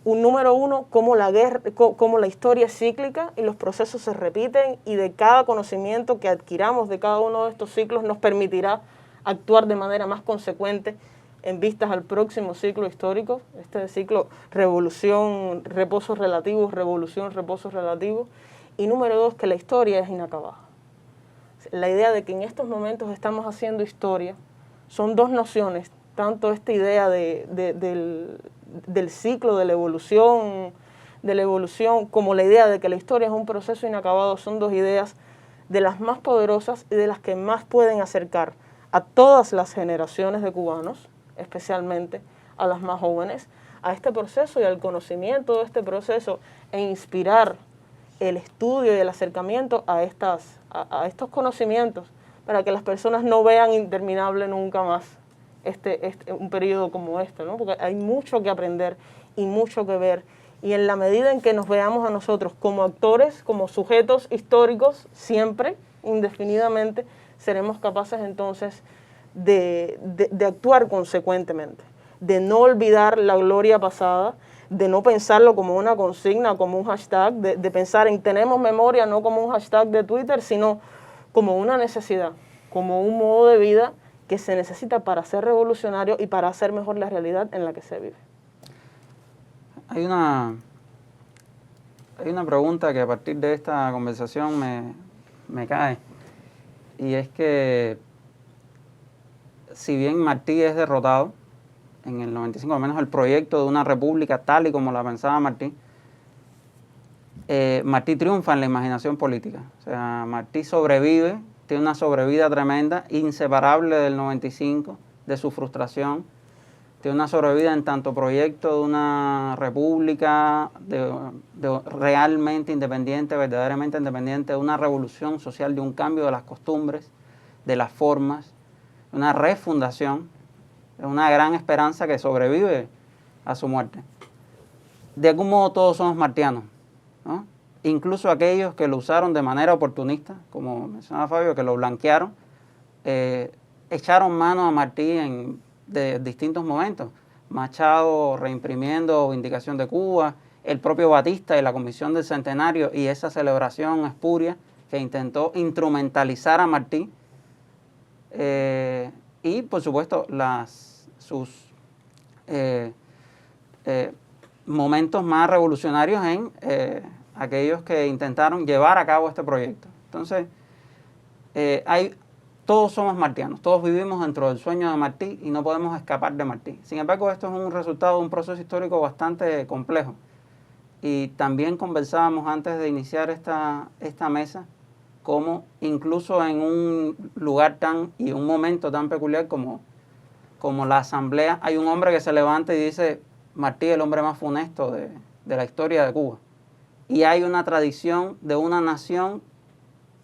Un número uno, cómo la historia es cíclica y los procesos se repiten, y de cada conocimiento que adquiramos de cada uno de estos ciclos nos permitirá actuar de manera más consecuente en vistas al próximo ciclo histórico, este ciclo revolución, reposos relativos, revolución, reposos relativos. Y número dos, que la historia es inacabada. La idea de que en estos momentos estamos haciendo historia son dos nociones, tanto esta idea del ciclo de la evolución, como la idea de que la historia es un proceso inacabado, son dos ideas de las más poderosas y de las que más pueden acercar a todas las generaciones de cubanos, especialmente a las más jóvenes, a este proceso y al conocimiento de este proceso, e inspirar el estudio y el acercamiento a estos conocimientos, para que las personas no vean interminable nunca más un periodo como este, ¿no? Porque hay mucho que aprender y mucho que ver, y en la medida en que nos veamos a nosotros como actores, como sujetos históricos, siempre, indefinidamente, seremos capaces entonces de actuar consecuentemente, de no olvidar la gloria pasada, de no pensarlo como una consigna, como un hashtag, de pensar en tenemos memoria no como un hashtag de Twitter, sino como una necesidad, como un modo de vida que se necesita para ser revolucionario y para hacer mejor la realidad en la que se vive. Hay una pregunta que a partir de esta conversación me cae, y es que si bien Martí es derrotado en el 95, al menos el proyecto de una república tal y como la pensaba Martí, Martí triunfa en la imaginación política. O sea, Martí sobrevive, tiene una sobrevida tremenda, inseparable del 95, de su frustración. Tiene una sobrevida en tanto proyecto de una república de realmente independiente, verdaderamente independiente, de una revolución social, de un cambio de las costumbres, de las formas, una refundación, una gran esperanza que sobrevive a su muerte. De algún modo todos somos martianos, ¿no? Incluso aquellos que lo usaron de manera oportunista, como mencionaba Fabio, que lo blanquearon, echaron mano a Martí de distintos momentos. Machado reimprimiendo Vindicación de Cuba, el propio Batista y la Comisión del Centenario y esa celebración espuria que intentó instrumentalizar a Martí, y por supuesto sus momentos más revolucionarios en aquellos que intentaron llevar a cabo este proyecto. Entonces, todos somos martianos, todos vivimos dentro del sueño de Martí y no podemos escapar de Martí. Sin embargo, esto es un resultado de un proceso histórico bastante complejo. Y también conversábamos antes de iniciar esta mesa, como incluso en un lugar y un momento tan peculiar como la Asamblea, hay un hombre que se levanta y dice: Martí, el hombre más funesto de la historia de Cuba. Y hay una tradición de una nación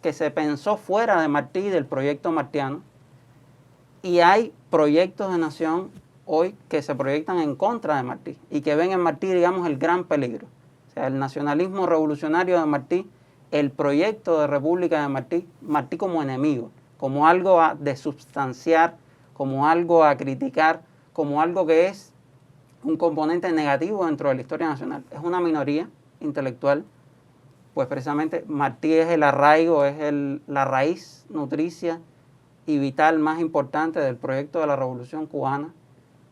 que se pensó fuera de Martí y del proyecto martiano, y hay proyectos de nación hoy que se proyectan en contra de Martí y que ven en Martí, digamos, el gran peligro. O sea, el nacionalismo revolucionario de Martí el proyecto de República de Martí como enemigo, como algo a desubstanciar, como algo a criticar, como algo que es un componente negativo dentro de la historia nacional. Es una minoría intelectual, pues precisamente Martí es el arraigo, es la raíz nutricia y vital más importante del proyecto de la Revolución Cubana,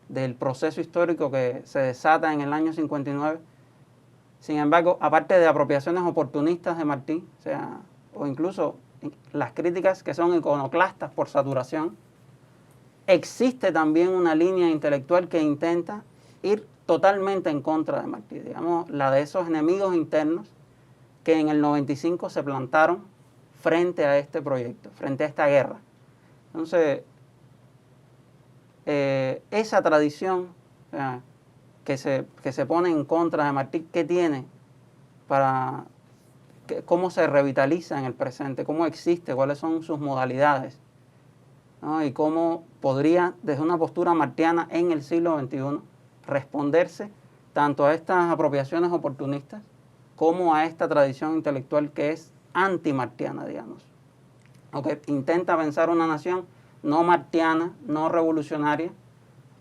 del proceso histórico que se desata en el año 59. Sin embargo, aparte de apropiaciones oportunistas de Martí, o incluso las críticas que son iconoclastas por saturación, existe también una línea intelectual que intenta ir totalmente en contra de Martí, digamos, la de esos enemigos internos que en el 95 se plantaron frente a este proyecto, frente a esta guerra. Entonces, esa tradición que se pone en contra de Martí, ¿qué tiene para cómo se revitaliza en el presente, cómo existe, cuáles son sus modalidades, ¿no? Y cómo podría, desde una postura martiana en el siglo XXI, responderse tanto a estas apropiaciones oportunistas como a esta tradición intelectual que es antimartiana, digamos, o que intenta pensar una nación no martiana, no revolucionaria,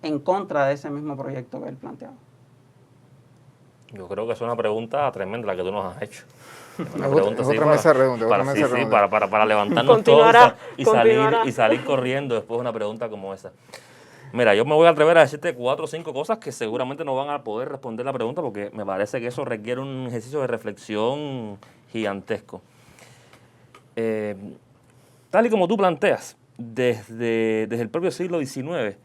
en contra de ese mismo proyecto que él planteaba. Yo creo que es una pregunta tremenda la que tú nos has hecho. Una pregunta otra mesa redonda. Para levantarnos todos y salir corriendo después de una pregunta como esa. Mira, yo me voy a atrever a decirte 4 o 5 cosas que seguramente no van a poder responder la pregunta porque me parece que eso requiere un ejercicio de reflexión gigantesco. Tal y como tú planteas, desde el propio siglo XIX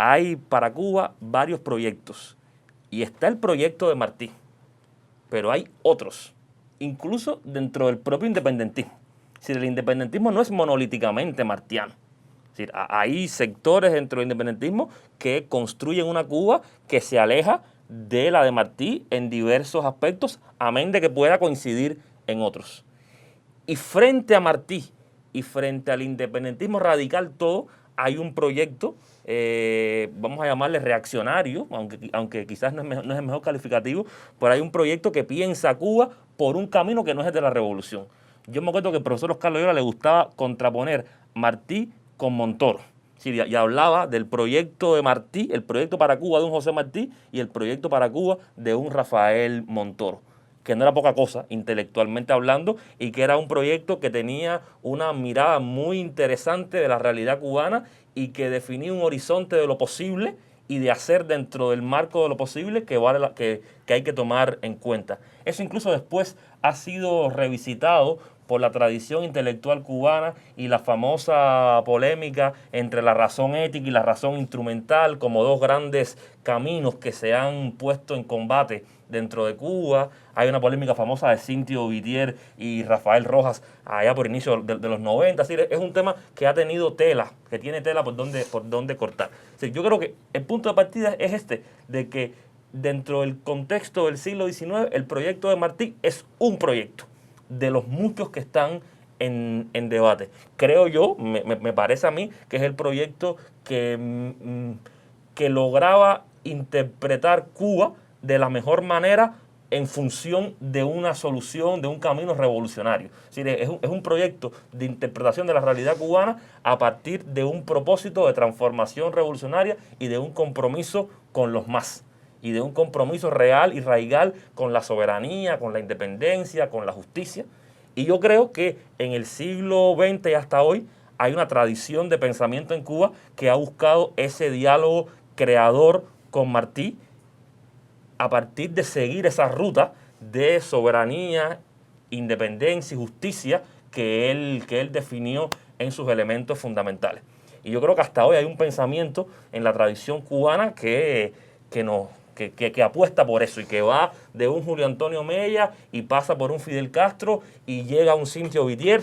hay para Cuba varios proyectos. Y está el proyecto de Martí, pero hay otros, incluso dentro del propio independentismo. Es decir, el independentismo no es monolíticamente martiano. Es decir, hay sectores dentro del independentismo que construyen una Cuba que se aleja de la de Martí en diversos aspectos, amén de que pueda coincidir en otros. Y frente a Martí y frente al independentismo radical todo, hay un proyecto, vamos a llamarle reaccionario, aunque quizás no es el mejor calificativo, pero hay un proyecto que piensa a Cuba por un camino que no es el de la revolución. Yo me acuerdo que al profesor Oscar Loyola le gustaba contraponer Martí con Montoro. Sí, y hablaba del proyecto de Martí, el proyecto para Cuba de un José Martí y el proyecto para Cuba de un Rafael Montoro, que no era poca cosa intelectualmente hablando y que era un proyecto que tenía una mirada muy interesante de la realidad cubana y que definía un horizonte de lo posible y de hacer dentro del marco de lo posible que hay que tomar en cuenta. Eso incluso después ha sido revisitado por la tradición intelectual cubana y la famosa polémica entre la razón ética y la razón instrumental como dos grandes caminos que se han puesto en combate dentro de Cuba. Hay una polémica famosa de Cintio Vitier y Rafael Rojas allá por inicio de los 90. Es un tema que ha tenido tela, que tiene tela por donde cortar. Yo creo que el punto de partida es este, de que dentro del contexto del siglo XIX el proyecto de Martí es un proyecto de los muchos que están en debate. Creo yo, me parece a mí, que es el proyecto que lograba interpretar Cuba de la mejor manera en función de una solución, de un camino revolucionario. Es un proyecto de interpretación de la realidad cubana a partir de un propósito de transformación revolucionaria y de un compromiso con los más. Y de un compromiso real y radical con la soberanía, con la independencia, con la justicia. Y yo creo que en el siglo XX y hasta hoy hay una tradición de pensamiento en Cuba que ha buscado ese diálogo creador con Martí a partir de seguir esa ruta de soberanía, independencia y justicia que él definió en sus elementos fundamentales. Y yo creo que hasta hoy hay un pensamiento en la tradición cubana que apuesta por eso y que va de un Julio Antonio Mella y pasa por un Fidel Castro y llega a un Cintio Vitier.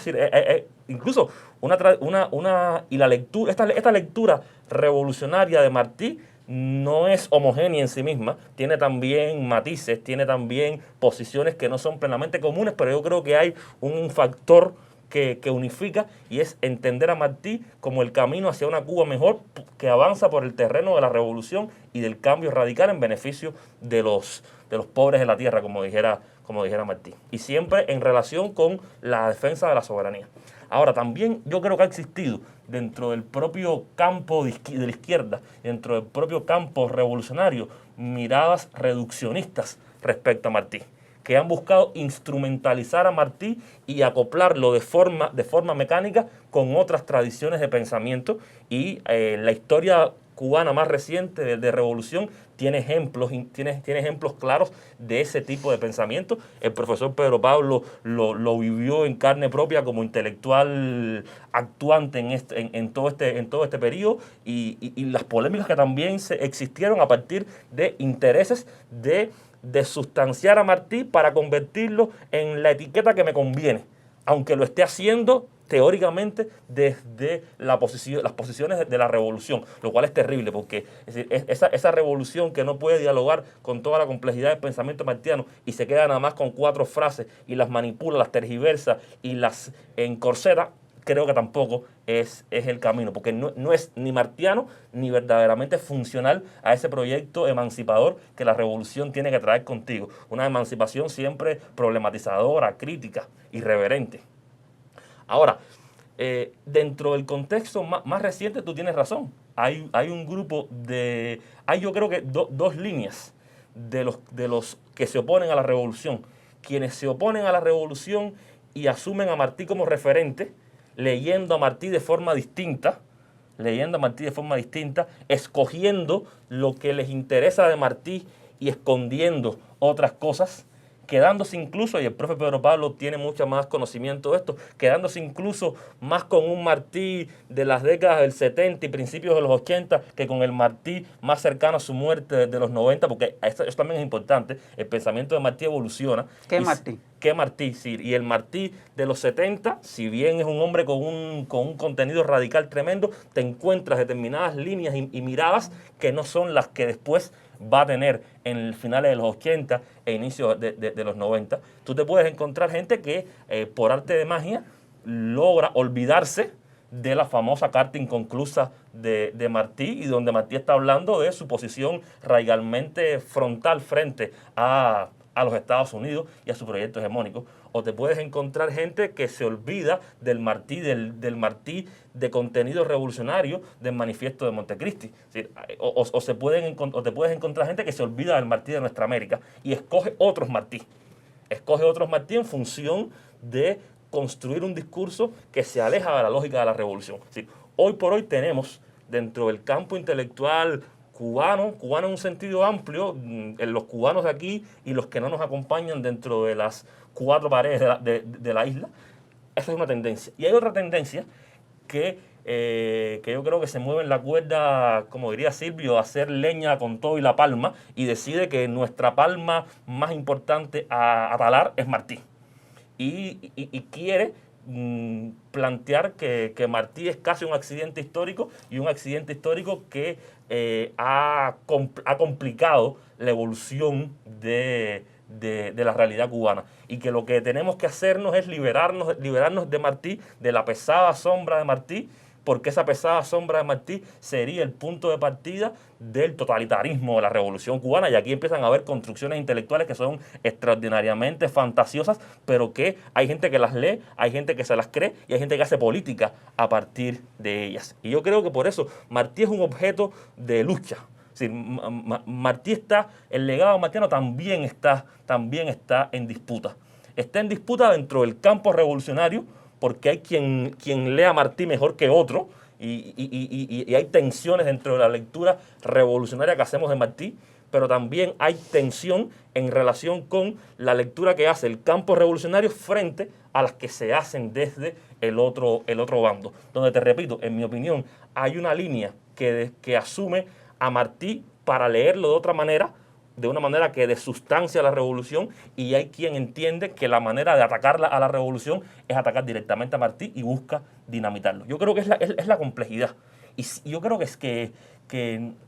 Incluso esta lectura revolucionaria de Martí no es homogénea en sí misma, tiene también matices, tiene también posiciones que no son plenamente comunes, pero yo creo que hay un factor que unifica y es entender a Martí como el camino hacia una Cuba mejor que avanza por el terreno de la revolución y del cambio radical en beneficio de los pobres de la tierra, como dijera como dijera Martí, y siempre en relación con la defensa de la soberanía. Ahora, también yo creo que ha existido dentro del propio campo de la izquierda, dentro del propio campo revolucionario, miradas reduccionistas respecto a Martí, que han buscado instrumentalizar a Martí y acoplarlo de forma mecánica con otras tradiciones de pensamiento, y la historia cubana más reciente de revolución tiene ejemplos claros de ese tipo de pensamiento. El profesor Pedro Pablo lo vivió en carne propia como intelectual actuante en todo este periodo, y las polémicas que también existieron a partir de intereses de sustanciar a Martí para convertirlo en la etiqueta que me conviene, aunque lo esté haciendo teóricamente desde las posiciones de la revolución, lo cual es terrible, porque es decir, esa revolución que no puede dialogar con toda la complejidad del pensamiento martiano y se queda nada más con 4 frases y las manipula, las tergiversa y las encorseta, creo que tampoco es el camino, porque no es ni martiano ni verdaderamente funcional a ese proyecto emancipador que la revolución tiene que traer contigo. Una emancipación siempre problematizadora, crítica, irreverente. Ahora, dentro del contexto más reciente, tú tienes razón. Hay un grupo hay yo creo que dos líneas de los que se oponen a la revolución. Quienes se oponen a la revolución y asumen a Martí como referente, leyendo a Martí de forma distinta, escogiendo lo que les interesa de Martí y escondiendo otras cosas, quedándose incluso, y el profe Pedro Pablo tiene mucho más conocimiento de esto, quedándose incluso más con un Martí de las décadas del 70 y principios de los 80 que con el Martí más cercano a su muerte de los 90, porque eso también es importante. El pensamiento de Martí evoluciona. ¿Qué Martí? ¿Qué Martí? Sí, y el Martí de los 70, si bien es un hombre con un contenido radical tremendo, te encuentras determinadas líneas y miradas que no son las que después va a tener en el finales de los 80 e inicios de los 90. Tú te puedes encontrar gente que por arte de magia logra olvidarse de la famosa carta inconclusa de Martí, y donde Martí está hablando de su posición radicalmente frontal frente a los Estados Unidos y a su proyecto hegemónico. O te puedes encontrar gente que se olvida del Martí, del Martí de contenido revolucionario del manifiesto de Montecristi. Es decir, o te puedes encontrar gente que se olvida del Martí de Nuestra América y escoge otros Martí. Escoge otros Martí en función de construir un discurso que se aleja de la lógica de la revolución. Es decir, hoy por hoy tenemos dentro del campo intelectual cubano en un sentido amplio, en los cubanos de aquí y los que no nos acompañan dentro de las 4 paredes de la isla. Esa es una tendencia. Y hay otra tendencia que yo creo que se mueve en la cuerda, como diría Silvio, a hacer leña con todo y la palma, y decide que nuestra palma más importante a talar es Martí. Y quiere plantear que Martí es casi un accidente histórico, y un accidente histórico que ha complicado la evolución de la realidad cubana, y que lo que tenemos que hacernos es liberarnos de Martí, de la pesada sombra de Martí, porque esa pesada sombra de Martí sería el punto de partida del totalitarismo de la revolución cubana. Y aquí empiezan a haber construcciones intelectuales que son extraordinariamente fantasiosas, pero que hay gente que las lee, hay gente que se las cree y hay gente que hace política a partir de ellas. Y yo creo que por eso Martí es un objeto de lucha. Es decir, Martí el legado martiano también está en disputa. Está en disputa dentro del campo revolucionario, porque hay quien lee a Martí mejor que otro, y hay tensiones dentro de la lectura revolucionaria que hacemos de Martí, pero también hay tensión en relación con la lectura que hace el campo revolucionario frente a las que se hacen desde el otro bando. Donde, te repito, en mi opinión, hay una línea que asume a Martí para leerlo de otra manera, de una manera que desustancia la revolución, y hay quien entiende que la manera de atacar a la revolución es atacar directamente a Martí y busca dinamitarlo. Yo creo que es la complejidad. Y yo creo que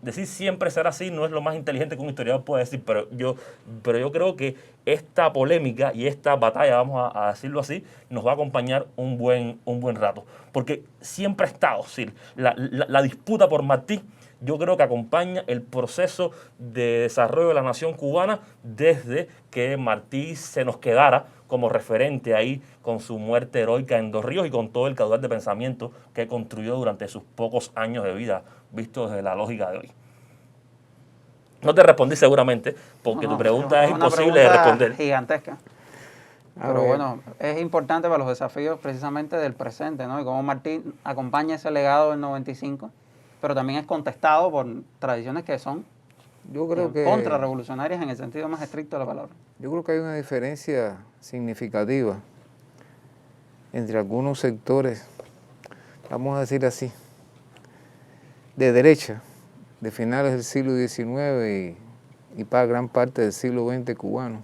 decir siempre será así no es lo más inteligente que un historiador puede decir, pero yo creo que esta polémica y esta batalla, vamos a decirlo así, nos va a acompañar un buen rato. Porque siempre ha estado, la disputa por Martí yo creo que acompaña el proceso de desarrollo de la nación cubana desde que Martí se nos quedara como referente ahí con su muerte heroica en Dos Ríos y con todo el caudal de pensamiento que construyó durante sus pocos años de vida, visto desde la lógica de hoy. No te respondí seguramente, porque tu pregunta es una imposible de pregunta responder. Gigantesca. Pero bueno, es importante para los desafíos precisamente del presente, ¿no? Y cómo Martí acompaña ese legado del 95, pero también es contestado por tradiciones que son Yo creo que contrarrevolucionarias en el sentido más estricto de la palabra. Yo creo que hay una diferencia significativa entre algunos sectores, vamos a decir así, de derecha, de finales del siglo XIX y para gran parte del siglo XX cubano,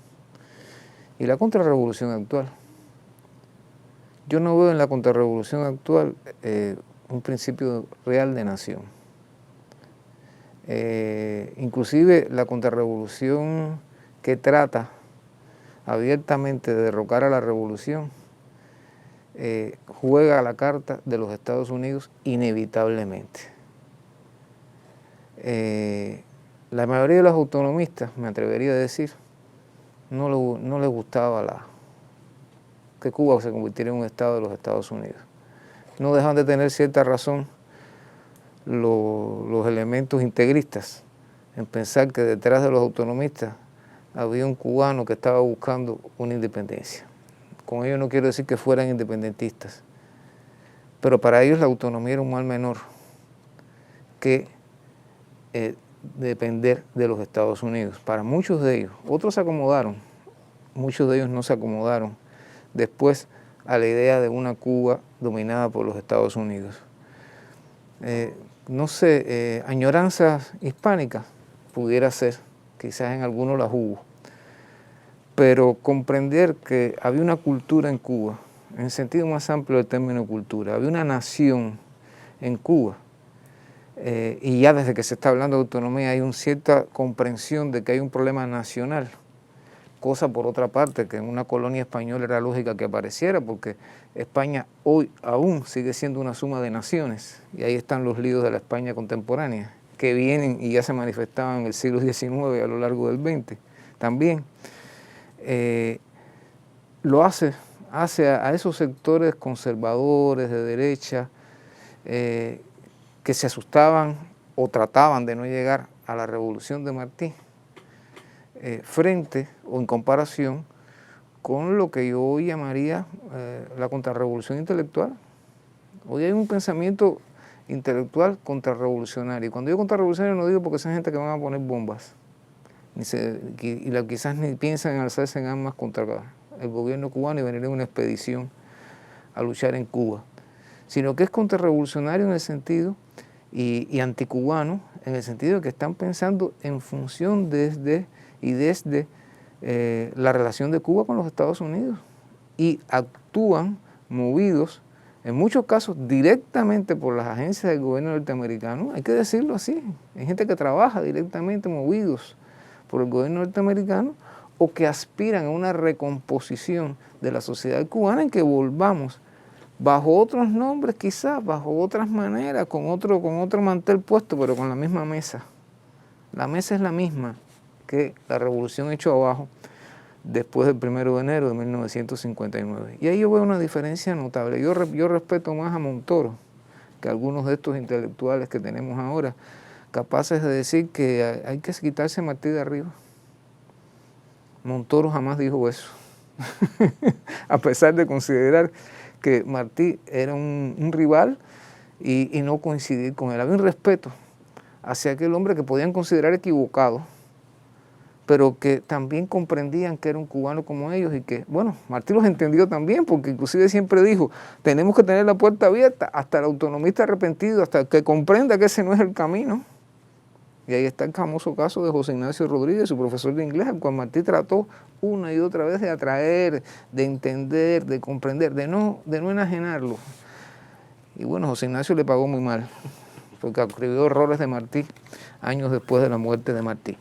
y la contrarrevolución actual. Yo no veo en la contrarrevolución actual un principio real de nación. Inclusive la contrarrevolución que trata abiertamente de derrocar a la revolución juega a la carta de los Estados Unidos inevitablemente. La mayoría de los autonomistas, me atrevería a decir, no les gustaba que Cuba se convirtiera en un estado de los Estados Unidos. No dejan de tener cierta razón los elementos integristas en pensar que detrás de los autonomistas había un cubano que estaba buscando una independencia. Con ello no quiero decir que fueran independentistas, pero para ellos la autonomía era un mal menor que depender de los Estados Unidos. Para muchos de ellos, otros se acomodaron, muchos de ellos no se acomodaron después a la idea de una Cuba dominada por los Estados Unidos. No sé, añoranzas hispánicas pudiera ser, quizás en algunos las hubo, pero comprender que había una cultura en Cuba, en el sentido más amplio del término cultura, había una nación en Cuba, y ya desde que se está hablando de autonomía hay una cierta comprensión de que hay un problema nacional, cosa por otra parte que en una colonia española era lógica que apareciera, porque España hoy aún sigue siendo una suma de naciones, y ahí están los líos de la España contemporánea, que vienen y ya se manifestaban en el siglo XIX y a lo largo del XX también. Lo hace a esos sectores conservadores de derecha que se asustaban o trataban de no llegar a la revolución de Martí, frente o en comparación con lo que yo hoy llamaría la contrarrevolución intelectual. Hoy hay un pensamiento intelectual contrarrevolucionario. Y cuando digo contrarrevolucionario no digo porque son gente que van a poner bombas, quizás ni piensan en alzarse en armas contra el gobierno cubano y venir en una expedición a luchar en Cuba, sino que es contrarrevolucionario en el sentido y anticubano en el sentido de que están pensando en función desde la relación de Cuba con los Estados Unidos y actúan movidos en muchos casos directamente por las agencias del gobierno norteamericano, hay que decirlo así, hay gente que trabaja directamente movidos por el gobierno norteamericano o que aspiran a una recomposición de la sociedad cubana en que volvamos bajo otros nombres quizás, bajo otras maneras, con otro mantel puesto, pero con la misma mesa. La mesa es la misma que la revolución echó abajo después del 1 de enero de 1959. Y ahí yo veo una diferencia notable. Yo respeto más a Montoro que a algunos de estos intelectuales que tenemos ahora, capaces de decir que hay que quitarse a Martí de arriba. Montoro jamás dijo eso, a pesar de considerar que Martí era un rival y no coincidir con él. Había un respeto hacia aquel hombre que podían considerar equivocado, pero que también comprendían que era un cubano como ellos y que, bueno, Martí los entendió también, porque inclusive siempre dijo, tenemos que tener la puerta abierta hasta el autonomista arrepentido, hasta que comprenda que ese no es el camino. Y ahí está el famoso caso de José Ignacio Rodríguez, su profesor de inglés, al cual Martí trató una y otra vez de atraer, de entender, de comprender, de no enajenarlo. Y bueno, José Ignacio le pagó muy mal, porque escribió errores de Martí años después de la muerte de Martí.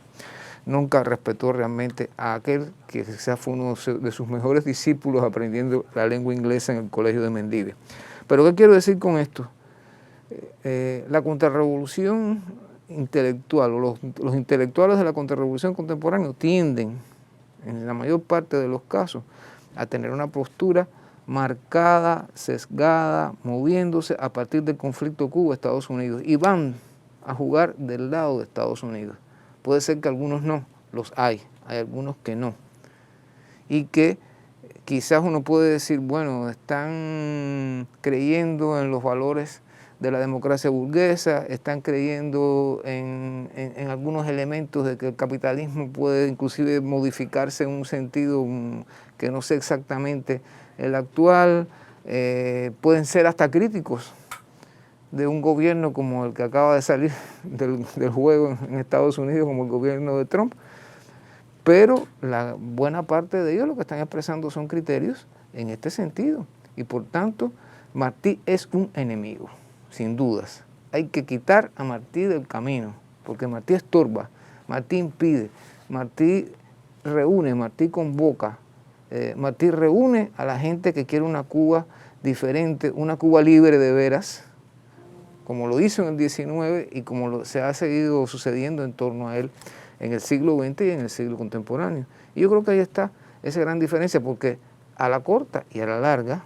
Nunca respetó realmente a aquel que quizás fue uno de sus mejores discípulos aprendiendo la lengua inglesa en el colegio de Mendívia. Pero ¿qué quiero decir con esto? La contrarrevolución intelectual o los intelectuales de la contrarrevolución contemporánea tienden, en la mayor parte de los casos, a tener una postura marcada, sesgada, moviéndose a partir del conflicto Cuba-Estados Unidos, y van a jugar del lado de Estados Unidos. Puede ser que algunos no, los hay algunos que no, y que quizás uno puede decir, bueno, están creyendo en los valores de la democracia burguesa, están creyendo en algunos elementos de que el capitalismo puede inclusive modificarse en un sentido que no sé exactamente el actual, pueden ser hasta críticos de un gobierno como el que acaba de salir del juego en Estados Unidos, como el gobierno de Trump, pero la buena parte de ellos lo que están expresando son criterios en este sentido, y por tanto Martí es un enemigo, sin dudas. Hay que quitar a Martí del camino, porque Martí estorba, Martí impide, Martí reúne, Martí convoca, Martí reúne a la gente que quiere una Cuba diferente, una Cuba libre de veras, como lo hizo en el 19 y como se ha seguido sucediendo en torno a él en el siglo XX y en el siglo contemporáneo. Y yo creo que ahí está esa gran diferencia, porque a la corta y a la larga,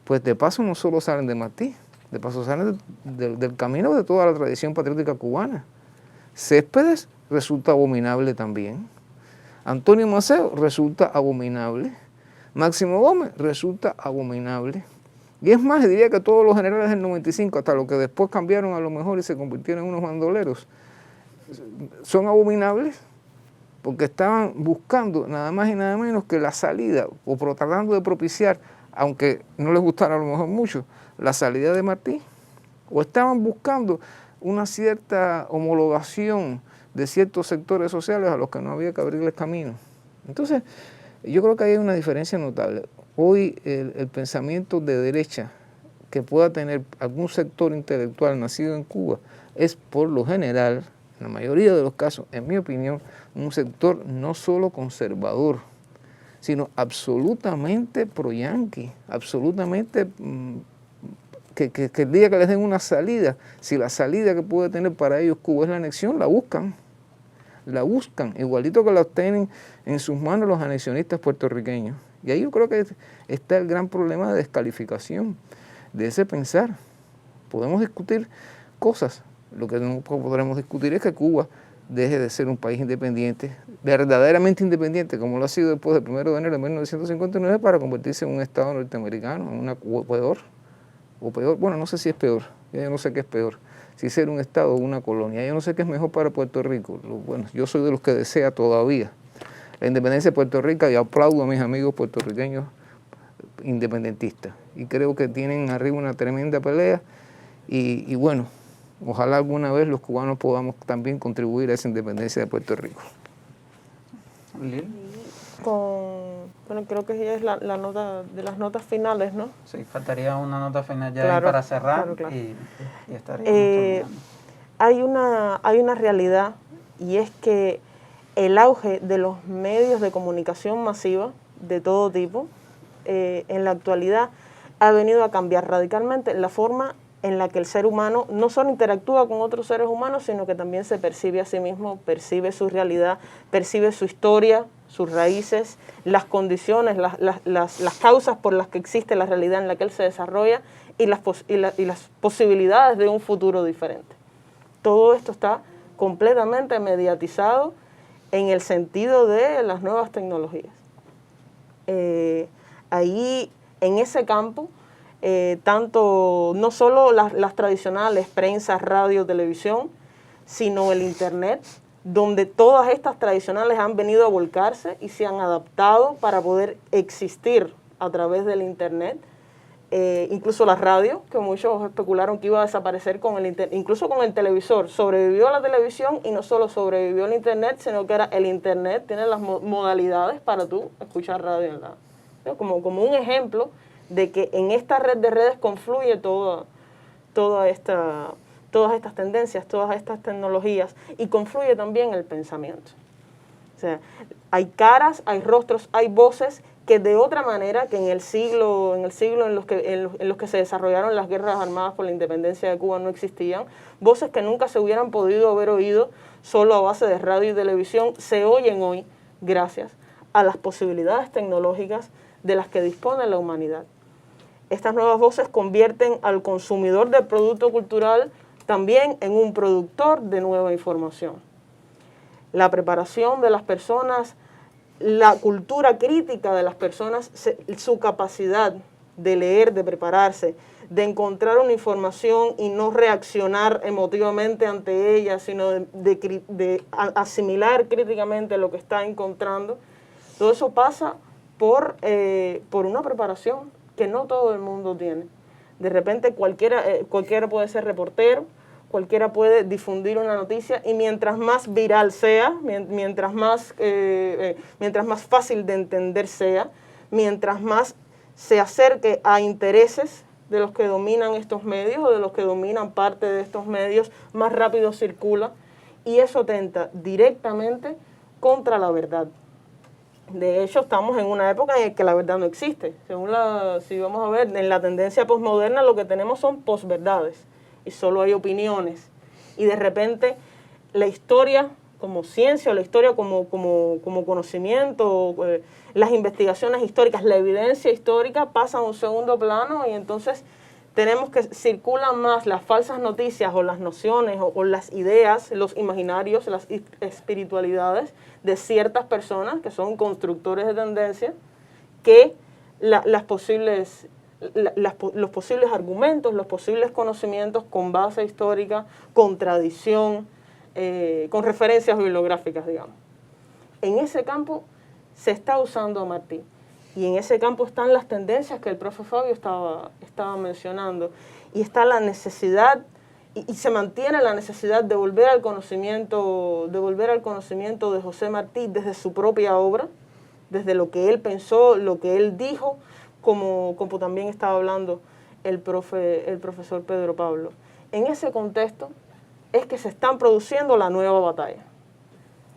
pues de paso no solo salen de Martí, de paso salen del camino de toda la tradición patriótica cubana. Céspedes resulta abominable también, Antonio Maceo resulta abominable, Máximo Gómez resulta abominable, y es más, diría que todos los generales del 95, hasta los que después cambiaron a lo mejor y se convirtieron en unos bandoleros, son abominables, porque estaban buscando nada más y nada menos que la salida, o tratando de propiciar, aunque no les gustara a lo mejor mucho, la salida de Martí, o estaban buscando una cierta homologación de ciertos sectores sociales a los que no había que abrirles camino. Entonces, yo creo que hay una diferencia notable. Hoy el pensamiento de derecha que pueda tener algún sector intelectual nacido en Cuba es por lo general, en la mayoría de los casos, en mi opinión, un sector no solo conservador, sino absolutamente pro-yanqui, absolutamente que el día que les den una salida, si la salida que puede tener para ellos Cuba es la anexión, la buscan, igualito que la tienen en sus manos los anexionistas puertorriqueños. Y ahí yo creo que está el gran problema de descalificación de ese pensar. Podemos discutir cosas, lo que no podremos discutir es que Cuba deje de ser un país independiente, verdaderamente independiente, como lo ha sido después del 1 de enero de 1959, para convertirse en un Estado norteamericano, o peor, bueno, no sé si es peor, yo no sé qué es peor, si ser un Estado o una colonia, yo no sé qué es mejor para Puerto Rico. Bueno, yo soy de los que desea todavía la independencia de Puerto Rico y aplaudo a mis amigos puertorriqueños independentistas, y creo que tienen arriba una tremenda pelea, y bueno, ojalá alguna vez los cubanos podamos también contribuir a esa independencia de Puerto Rico. Lil. Bueno, creo que ya es la nota de las notas finales, ¿no? Sí, faltaría una nota final ya Claro, para cerrar, claro. y estaríamos terminando. Hay una realidad, y es que el auge de los medios de comunicación masiva de todo tipo en la actualidad ha venido a cambiar radicalmente la forma en la que el ser humano no solo interactúa con otros seres humanos, sino que también se percibe a sí mismo, percibe su realidad, percibe su historia, sus raíces, las condiciones, las causas por las que existe la realidad en la que él se desarrolla, y las posibilidades de un futuro diferente. Todo esto está completamente mediatizado en el sentido de las nuevas tecnologías. Ahí, en ese campo, tanto no solo las tradicionales, prensa, radio, televisión, sino el Internet, donde todas estas tradicionales han venido a volcarse y se han adaptado para poder existir a través del Internet. Incluso la radio, que muchos especularon que iba a desaparecer con el Internet, incluso con el televisor. Sobrevivió la televisión, y no solo sobrevivió el Internet, sino que ahora el Internet tiene las modalidades para tú escuchar radio en como un ejemplo de que en esta red de redes confluye todas estas tendencias, todas estas tecnologías, y confluye también el pensamiento. O sea, hay caras, hay rostros, hay voces que de otra manera, que en el siglo en los que se desarrollaron las guerras armadas por la independencia de Cuba no existían, voces que nunca se hubieran podido haber oído solo a base de radio y televisión, se oyen hoy gracias a las posibilidades tecnológicas de las que dispone la humanidad. Estas nuevas voces convierten al consumidor del producto cultural también en un productor de nueva información. La preparación de las personas, la cultura crítica de las personas, su capacidad de leer, de prepararse, de encontrar una información y no reaccionar emotivamente ante ella, sino de asimilar críticamente lo que está encontrando, todo eso pasa por una preparación que no todo el mundo tiene. De repente cualquiera puede ser reportero, cualquiera puede difundir una noticia y mientras más viral sea, mientras más fácil de entender sea, mientras más se acerque a intereses de los que dominan estos medios o de los que dominan parte de estos medios, más rápido circula y eso atenta directamente contra la verdad. De hecho, estamos en una época en la que la verdad no existe. Si vamos a ver, en la tendencia posmoderna lo que tenemos son posverdades y solo hay opiniones. Y de repente la historia como ciencia o la historia como conocimiento, las investigaciones históricas, la evidencia histórica pasan a un segundo plano y entonces tenemos que circulan más las falsas noticias o las nociones o las ideas, los imaginarios, las espiritualidades de ciertas personas que son constructores de tendencia que los posibles argumentos, los posibles conocimientos con base histórica, con tradición, con referencias bibliográficas, digamos. En ese campo se está usando a Martí y en ese campo están las tendencias que el profe Fabio estaba mencionando y está la necesidad y se mantiene la necesidad de volver al conocimiento de José Martí desde su propia obra, desde lo que él pensó, lo que él dijo, como también estaba hablando el profesor Pedro Pablo. En ese contexto es que se están produciendo la nueva batalla.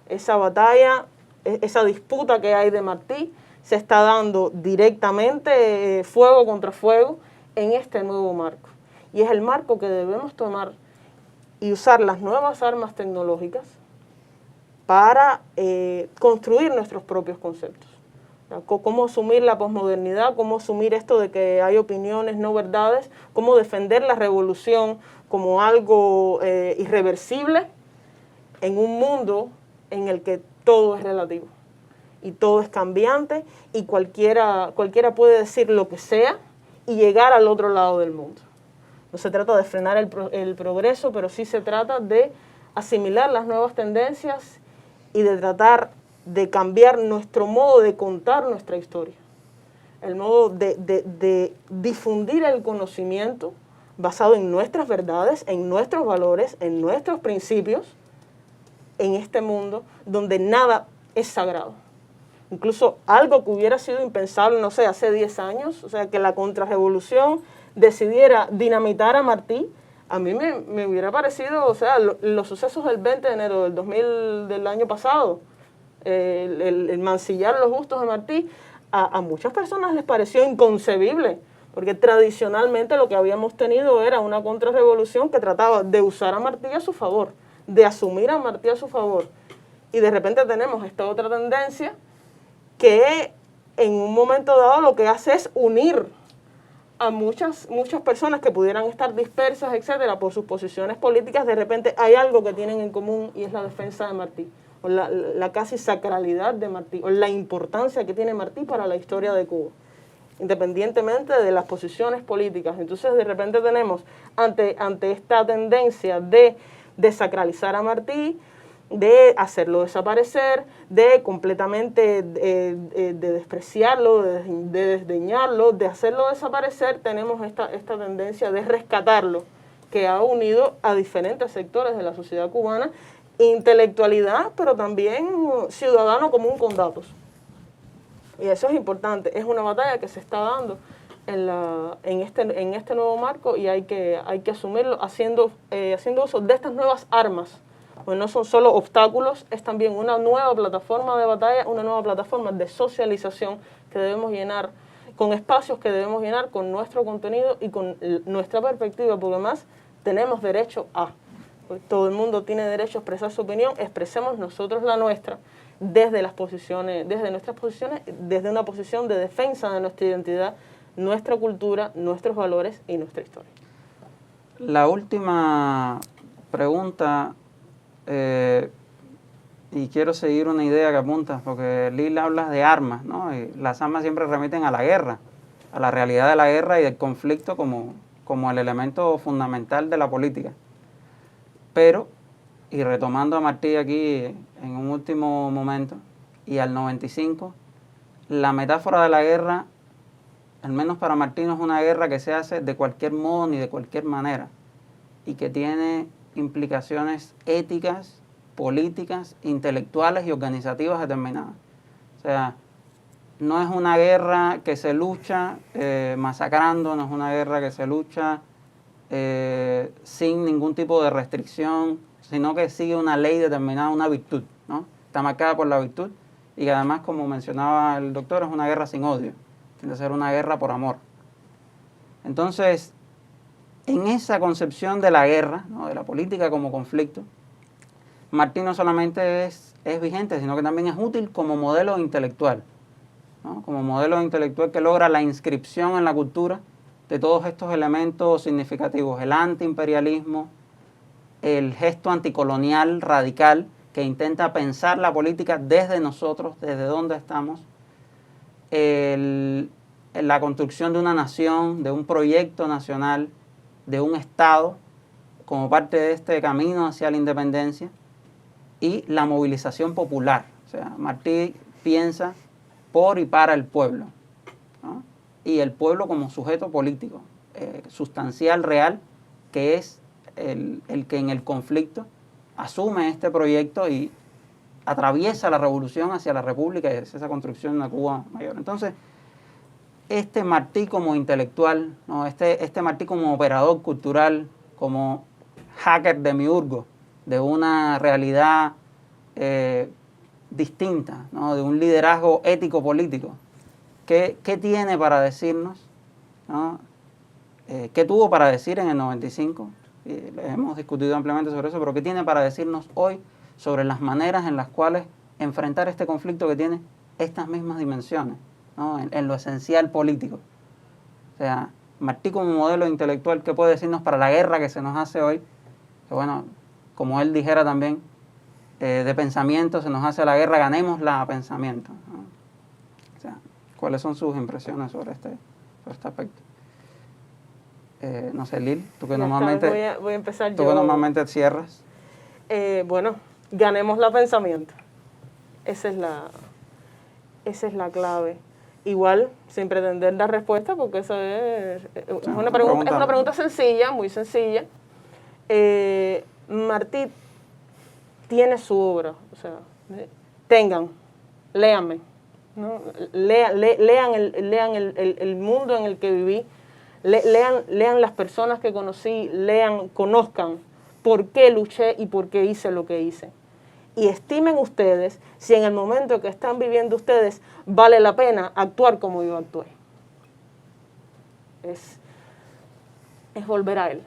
Esa batalla, esa disputa que hay de Martí, se está dando directamente fuego contra fuego en este nuevo marco. Y es el marco que debemos tomar y usar las nuevas armas tecnológicas para construir nuestros propios conceptos. Cómo asumir la posmodernidad, cómo asumir esto de que hay opiniones, no verdades, cómo defender la revolución como algo irreversible en un mundo en el que todo es relativo y todo es cambiante y cualquiera puede decir lo que sea y llegar al otro lado del mundo. No se trata de frenar el progreso, pero sí se trata de asimilar las nuevas tendencias y de tratar de cambiar nuestro modo de contar nuestra historia, el modo de difundir el conocimiento basado en nuestras verdades, en nuestros valores, en nuestros principios, en este mundo donde nada es sagrado. Incluso algo que hubiera sido impensable, no sé, hace 10 años, o sea, que la contrarrevolución decidiera dinamitar a Martí, a mí me hubiera parecido, o sea, los sucesos del 20 de enero del 2000 del año pasado, el mancillar los bustos de Martí, a muchas personas les pareció inconcebible, porque tradicionalmente lo que habíamos tenido era una contrarrevolución que trataba de usar a Martí a su favor, de asumir a Martí a su favor. Y de repente tenemos esta otra tendencia que en un momento dado lo que hace es unir a muchas personas que pudieran estar dispersas, etcétera, por sus posiciones políticas. De repente hay algo que tienen en común y es la defensa de Martí, o la casi sacralidad de Martí, o la importancia que tiene Martí para la historia de Cuba, independientemente de las posiciones políticas. Entonces de repente tenemos ante esta tendencia de desacralizar a Martí, de hacerlo desaparecer, de completamente de despreciarlo, de desdeñarlo, de hacerlo desaparecer, tenemos esta tendencia de rescatarlo, que ha unido a diferentes sectores de la sociedad cubana, intelectualidad, pero también ciudadano común con datos. Y eso es importante, es una batalla que se está dando en este nuevo marco y hay que asumirlo haciendo uso de estas nuevas armas. Pues no son solo obstáculos, es también una nueva plataforma de batalla, una nueva plataforma de socialización que debemos llenar, con espacios que debemos llenar con nuestro contenido y con nuestra perspectiva, porque además tenemos derecho a. Pues todo el mundo tiene derecho a expresar su opinión, expresemos nosotros la nuestra desde las posiciones, desde nuestras posiciones, desde una posición de defensa de nuestra identidad, nuestra cultura, nuestros valores y nuestra historia. La última pregunta, y quiero seguir una idea que apuntas, porque Lil habla de armas, ¿no? Y las armas siempre remiten a la guerra, a la realidad de la guerra y del conflicto como el elemento fundamental de la política. Pero, y retomando a Martí aquí en un último momento, y al 95, la metáfora de la guerra, al menos para Martí, no es una guerra que se hace de cualquier modo ni de cualquier manera, y que tiene implicaciones éticas, políticas, intelectuales y organizativas determinadas. O sea, no es una guerra que se lucha masacrando, no es una guerra que se lucha sin ningún tipo de restricción, sino que sigue una ley determinada, una virtud, ¿no? Está marcada por la virtud y que además, como mencionaba el doctor, es una guerra sin odio, tiene que ser una guerra por amor. Entonces, en esa concepción de la guerra, ¿no?, de la política como conflicto, Martí no solamente es vigente, sino que también es útil como modelo intelectual, ¿no? Como modelo intelectual que logra la inscripción en la cultura de todos estos elementos significativos: el antiimperialismo, el gesto anticolonial radical que intenta pensar la política desde nosotros, desde donde estamos, la construcción de una nación, de un proyecto nacional, de un Estado como parte de este camino hacia la independencia, y la movilización popular. O sea, Martí piensa por y para el pueblo, ¿no? Y el pueblo como sujeto político, sustancial, real, que es el que en el conflicto asume este proyecto y atraviesa la revolución hacia la república y hacia esa construcción de una Cuba mayor. Entonces, este Martí como intelectual, ¿no?, este Martí como operador cultural, como hacker demiurgo de una realidad distinta, ¿no?, de un liderazgo ético-político, ¿qué tiene para decirnos, ¿no? ¿Qué tuvo para decir en el 95? Hemos discutido ampliamente sobre eso, pero ¿qué tiene para decirnos hoy sobre las maneras en las cuales enfrentar este conflicto que tiene estas mismas dimensiones, ¿no?, en lo esencial político? O sea, Martí como modelo intelectual, ¿qué puede decirnos para la guerra que se nos hace hoy? Que bueno, como él dijera también, de pensamiento se nos hace la guerra, ganémosla a pensamiento, ¿no? O sea, ¿cuáles son sus impresiones sobre este aspecto? No sé, Lil, tú que normalmente, voy a empezar tú que normalmente cierras. Bueno, ganemos la pensamiento. Esa es la clave. Igual, sin pretender dar respuesta, porque eso es una pregunta sencilla, muy sencilla. Martí tiene su obra, o sea, léanme, ¿no? Lean el mundo en el que viví, lean las personas que conocí, conozcan por qué luché y por qué hice lo que hice. Y estimen ustedes si en el momento que están viviendo ustedes vale la pena actuar como yo actué. Es volver a él.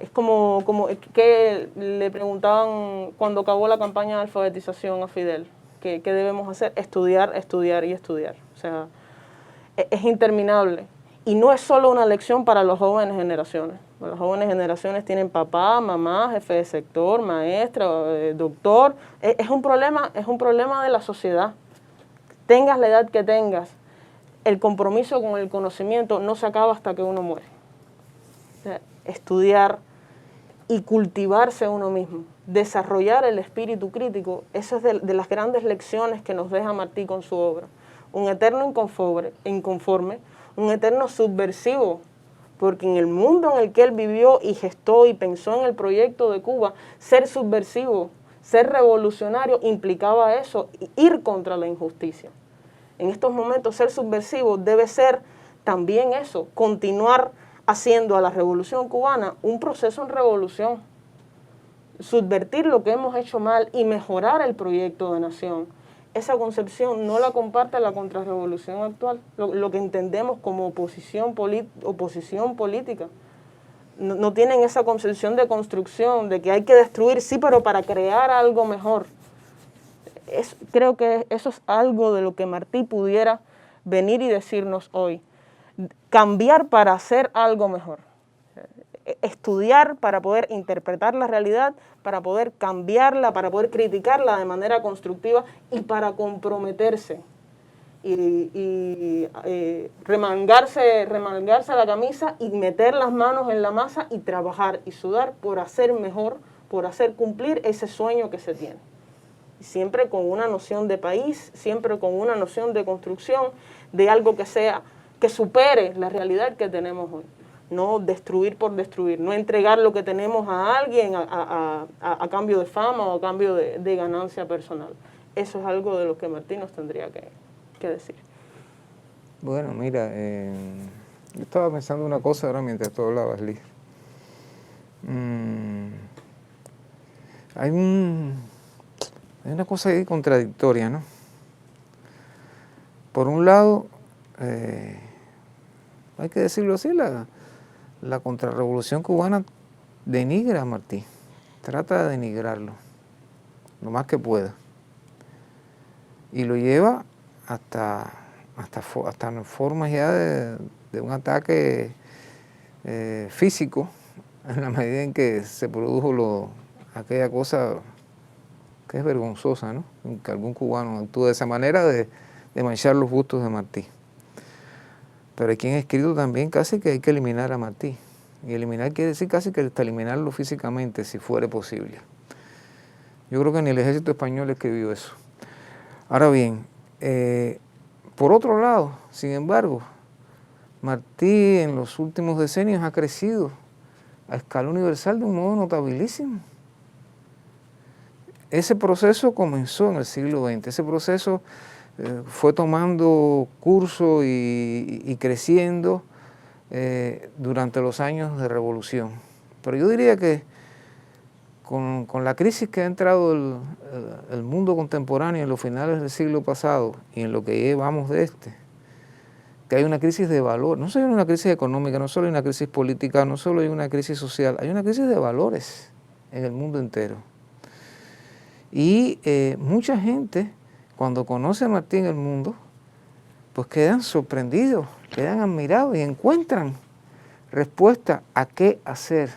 Es como que le preguntaban cuando acabó la campaña de alfabetización a Fidel, ¿qué debemos hacer? Estudiar, estudiar y estudiar. O sea, es interminable. Y no es solo una lección para las jóvenes generaciones. Las jóvenes generaciones tienen papá, mamá, jefe de sector, maestra, doctor. Es un problema de la sociedad. Tengas la edad que tengas, el compromiso con el conocimiento no se acaba hasta que uno muere. O sea, estudiar y cultivarse a uno mismo, desarrollar el espíritu crítico, eso es de las grandes lecciones que nos deja Martí con su obra. Un eterno inconforme, un eterno subversivo, porque en el mundo en el que él vivió y gestó y pensó en el proyecto de Cuba, ser subversivo, ser revolucionario implicaba eso, ir contra la injusticia. En estos momentos ser subversivo debe ser también eso, continuar haciendo a la revolución cubana un proceso en revolución, subvertir lo que hemos hecho mal y mejorar el proyecto de nación. esa concepción no la comparte la contrarrevolución actual, lo que entendemos como oposición política. No tienen esa concepción de construcción, de que hay que destruir, sí, pero para crear algo mejor. Creo que eso es algo de lo que Martí pudiera venir y decirnos hoy. Cambiar para hacer algo mejor. Estudiar para poder interpretar la realidad, para poder cambiarla, para poder criticarla de manera constructiva y para comprometerse. Y remangarse la camisa y meter las manos en la masa y trabajar y sudar por hacer mejor, por hacer cumplir ese sueño que se tiene. Siempre con una noción de país, siempre con una noción de construcción, de algo que supere la realidad que tenemos hoy. No destruir por destruir, no entregar lo que tenemos a alguien a cambio de fama o a cambio de ganancia personal. Eso es algo de lo que Martí nos tendría que decir. Bueno, mira, yo estaba pensando una cosa ahora mientras tú hablabas, Liz. Hay una cosa ahí contradictoria, ¿no? Por un lado, hay que decirlo así, la contrarrevolución cubana denigra a Martí, trata de denigrarlo lo más que pueda y lo lleva hasta formas ya de un ataque físico, en la medida en que se produjo aquella cosa que es vergonzosa, ¿no? Que algún cubano actúe de esa manera de manchar los bustos de Martí. Pero hay quien ha escrito también casi que hay que eliminar a Martí. Y eliminar quiere decir casi que hasta eliminarlo físicamente, si fuera posible. Yo creo que ni el ejército español escribió eso. Ahora bien, por otro lado, sin embargo, Martí en los últimos decenios ha crecido a escala universal de un modo notabilísimo. Ese proceso comenzó en el siglo XX, ese proceso fue tomando curso y creciendo durante los años de revolución. Pero yo diría que con la crisis que ha entrado el mundo contemporáneo en los finales del siglo pasado y en lo que llevamos de que hay una crisis de valor, no solo hay una crisis económica, no solo hay una crisis política, no solo hay una crisis social, hay una crisis de valores en el mundo entero. Y mucha gente, cuando conoce a Martí en el mundo, pues quedan sorprendidos, quedan admirados y encuentran respuesta a qué hacer.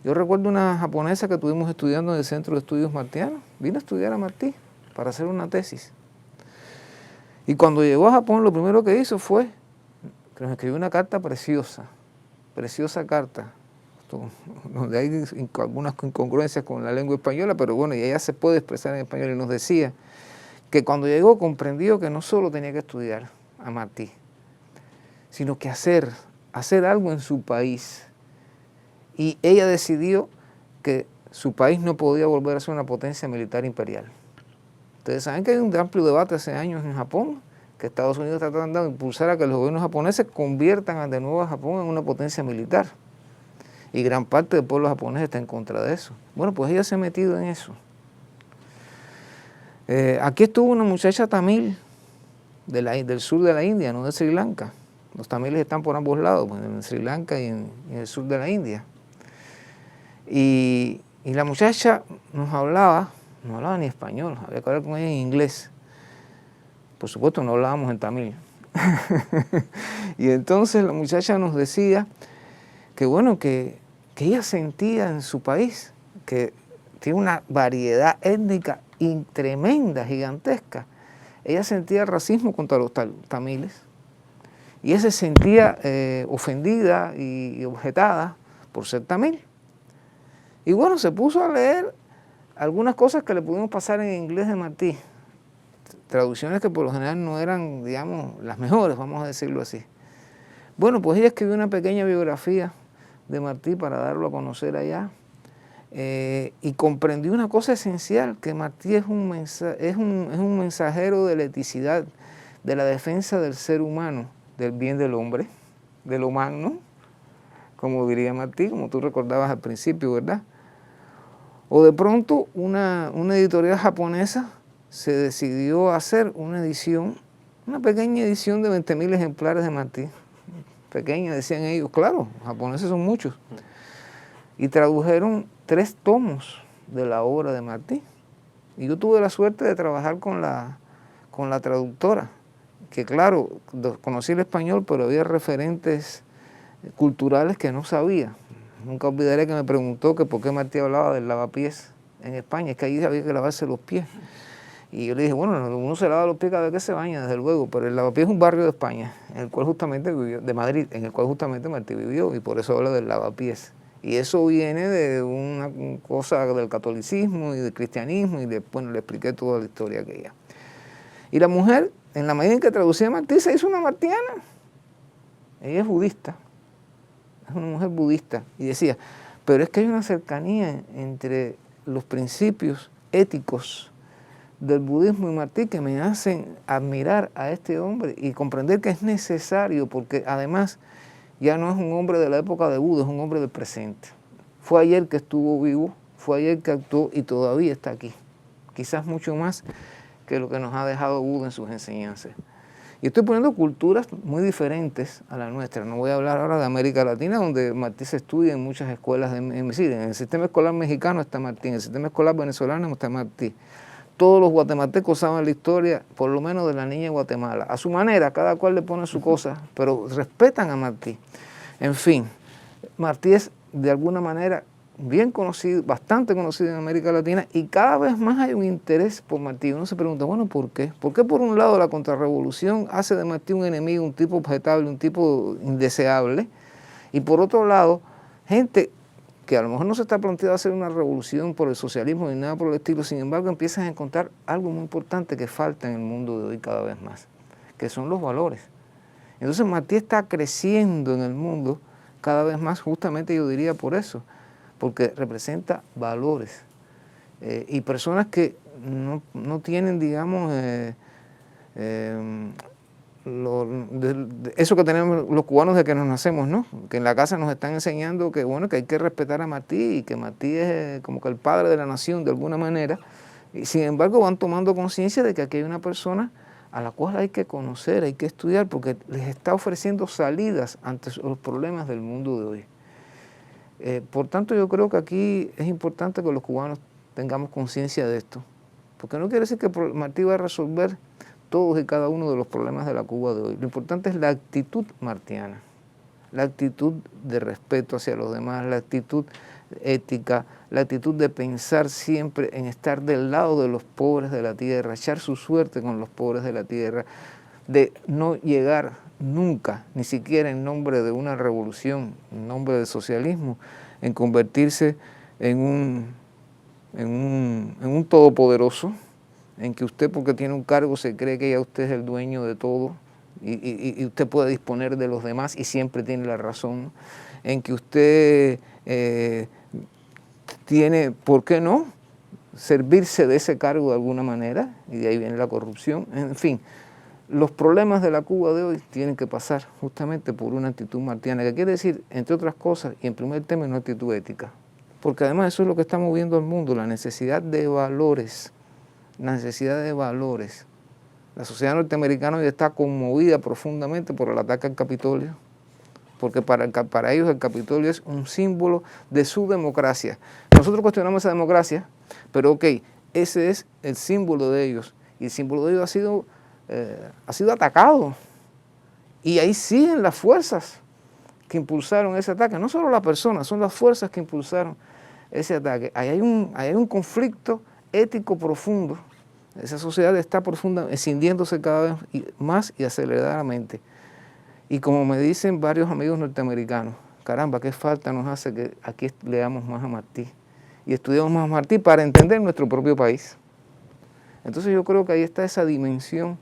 Yo recuerdo una japonesa que estuvimos estudiando en el Centro de Estudios Martianos, vino a estudiar a Martí para hacer una tesis. Y cuando llegó a Japón, lo primero que hizo fue que nos escribió una carta preciosa carta, donde hay algunas incongruencias con la lengua española, pero bueno, y ella se puede expresar en español, y nos decía que cuando llegó comprendió que no solo tenía que estudiar a Martí, sino que hacer algo en su país. Y ella decidió que su país no podía volver a ser una potencia militar imperial. Ustedes saben que hay un amplio debate hace años en Japón, que Estados Unidos está tratando de impulsar a que los gobiernos japoneses conviertan de nuevo a Japón en una potencia militar. Y gran parte del pueblo japonés está en contra de eso. Bueno, pues ella se ha metido en eso. Aquí estuvo una muchacha tamil del sur de la India, no de Sri Lanka. Los tamiles están por ambos lados, pues, en Sri Lanka y en el sur de la India. Y la muchacha no hablaba ni español, había que hablar con ella en inglés. Por supuesto no hablábamos en tamil. Y entonces la muchacha nos decía que bueno, que ella sentía en su país que tiene una variedad étnica tremenda, gigantesca. Ella sentía racismo contra los tamiles y ella se sentía ofendida y objetada por ser tamil. Y bueno, se puso a leer algunas cosas que le pudimos pasar en inglés de Martí, traducciones que por lo general no eran, digamos, las mejores, vamos a decirlo así. Bueno, pues ella escribió una pequeña biografía de Martí para darlo a conocer allá, y comprendió una cosa esencial, que Martí es un mensajero de la eticidad, de la defensa del ser humano, del bien del hombre, de lo magno, como diría Martí, como tú recordabas al principio, ¿verdad? O de pronto una editorial japonesa se decidió hacer una edición, una pequeña edición de 20.000 ejemplares de Martí. Pequeña, decían ellos, claro, japoneses son muchos. Y tradujeron 3 tomos de la obra de Martí. Y yo tuve la suerte de trabajar con la traductora, que claro, conocí el español, pero había referentes culturales que no sabía. Nunca olvidaré que me preguntó que por qué Martí hablaba del lavapiés en España, es que ahí había que lavarse los pies. Y yo le dije, bueno, uno se lava los pies cada vez que se baña, desde luego, pero el lavapiés es un barrio de España, en el cual justamente vivió, de Madrid, en el cual justamente Martí vivió, y por eso habla del lavapiés. Y eso viene de una cosa del catolicismo y del cristianismo, y bueno, le expliqué toda la historia aquella. Y la mujer, en la medida en que traducía a Martí, se hizo una martiana. Ella es budista, es una mujer budista, y decía, pero es que hay una cercanía entre los principios éticos del budismo y Martí que me hacen admirar a este hombre y comprender que es necesario, porque además ya no es un hombre de la época de Buda, es un hombre del presente. Fue ayer que estuvo vivo, fue ayer que actuó y todavía está aquí. Quizás mucho más que lo que nos ha dejado Buda en sus enseñanzas. Y estoy poniendo culturas muy diferentes a la nuestra. No voy a hablar ahora de América Latina, donde Martí se estudia en muchas escuelas. En el sistema escolar mexicano está Martí, en el sistema escolar venezolano está Martí. Todos los guatemaltecos saben la historia, por lo menos de la niña de Guatemala. A su manera, cada cual le pone su cosa, pero respetan a Martí. En fin, Martí es de alguna manera bien conocido, bastante conocido en América Latina, y cada vez más hay un interés por Martí. Uno se pregunta, bueno, ¿por qué? ¿Por qué por un lado la contrarrevolución hace de Martí un enemigo, un tipo objetable, un tipo indeseable? Y por otro lado, gente que a lo mejor no se está planteando hacer una revolución por el socialismo ni nada por el estilo, sin embargo empiezan a encontrar algo muy importante que falta en el mundo de hoy cada vez más, que son los valores. Entonces Martí está creciendo en el mundo cada vez más, justamente yo diría por eso, porque representa valores y personas que no tienen, digamos, eso que tenemos los cubanos de que nos nacemos, ¿no? Que en la casa nos están enseñando que, bueno, que hay que respetar a Martí y que Martí es como que el padre de la nación de alguna manera. Y sin embargo van tomando conciencia de que aquí hay una persona a la cual hay que conocer, hay que estudiar, porque les está ofreciendo salidas ante los problemas del mundo de hoy. Por tanto, yo creo que aquí es importante que los cubanos tengamos conciencia de esto, porque no quiere decir que Martí va a resolver todos y cada uno de los problemas de la Cuba de hoy. Lo importante es la actitud martiana, la actitud de respeto hacia los demás, la actitud ética, la actitud de pensar siempre en estar del lado de los pobres de la tierra, echar su suerte con los pobres de la tierra, de no llegar nunca, ni siquiera en nombre de una revolución, en nombre del socialismo, en convertirse en un todopoderoso, en que usted porque tiene un cargo se cree que ya usted es el dueño de todo y usted puede disponer de los demás y siempre tiene la razón, en que usted tiene, ¿por qué no?, servirse de ese cargo de alguna manera, y de ahí viene la corrupción. En fin, los problemas de la Cuba de hoy tienen que pasar justamente por una actitud martiana, que quiere decir, entre otras cosas, y en primer término, una actitud ética. Porque además eso es lo que está moviendo al mundo, la necesidad de valores. La necesidad de valores. La sociedad norteamericana hoy está conmovida profundamente por el ataque al Capitolio, porque para ellos el Capitolio es un símbolo de su democracia. Nosotros cuestionamos esa democracia, pero ok, ese es el símbolo de ellos, y el símbolo de ellos ha sido atacado. Y ahí siguen las fuerzas que impulsaron ese ataque, no solo las personas, son las fuerzas que impulsaron ese ataque. Ahí hay un conflicto ético profundo. Esa sociedad está escindiéndose cada vez más y aceleradamente. Y como me dicen varios amigos norteamericanos, caramba, qué falta nos hace que aquí leamos más a Martí y estudiemos más a Martí para entender nuestro propio país. Entonces yo creo que ahí está esa dimensión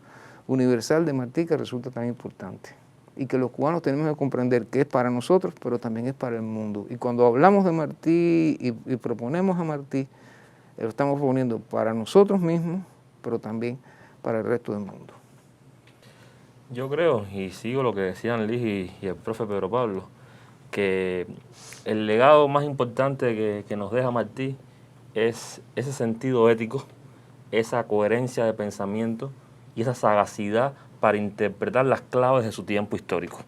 universal de Martí que resulta tan importante y que los cubanos tenemos que comprender que es para nosotros, pero también es para el mundo. Y cuando hablamos de Martí y proponemos a Martí, lo estamos proponiendo para nosotros mismos, pero también para el resto del mundo. Yo creo, y sigo lo que decían Liz y el profe Pedro Pablo, que el legado más importante que nos deja Martí es ese sentido ético esa coherencia de pensamiento y esa sagacidad para interpretar las claves de su tiempo histórico.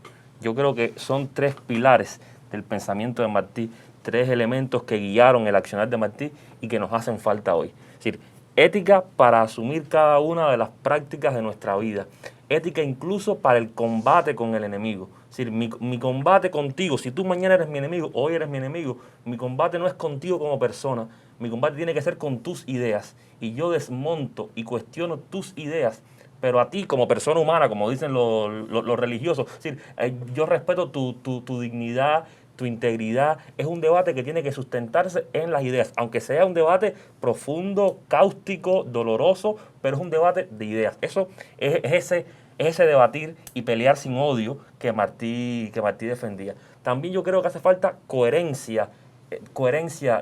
Yo creo que son tres pilares del pensamiento de Martí, tres elementos que guiaron el accionar de Martí y que nos hacen falta hoy. Es decir, ética para asumir cada una de las prácticas de nuestra vida, ética incluso para el combate con el enemigo. Es decir, mi combate contigo, si tú mañana eres mi enemigo, hoy eres mi enemigo, mi combate no es contigo como persona, mi combate tiene que ser con tus ideas. Y yo desmonto y cuestiono tus ideas, pero a ti como persona humana, como dicen los religiosos, es decir, yo respeto tu dignidad, tu integridad. Es un debate que tiene que sustentarse en las ideas, aunque sea un debate profundo, cáustico, doloroso, pero es un debate de ideas. Eso es ese debatir y pelear sin odio que Martí defendía. También yo creo que hace falta coherencia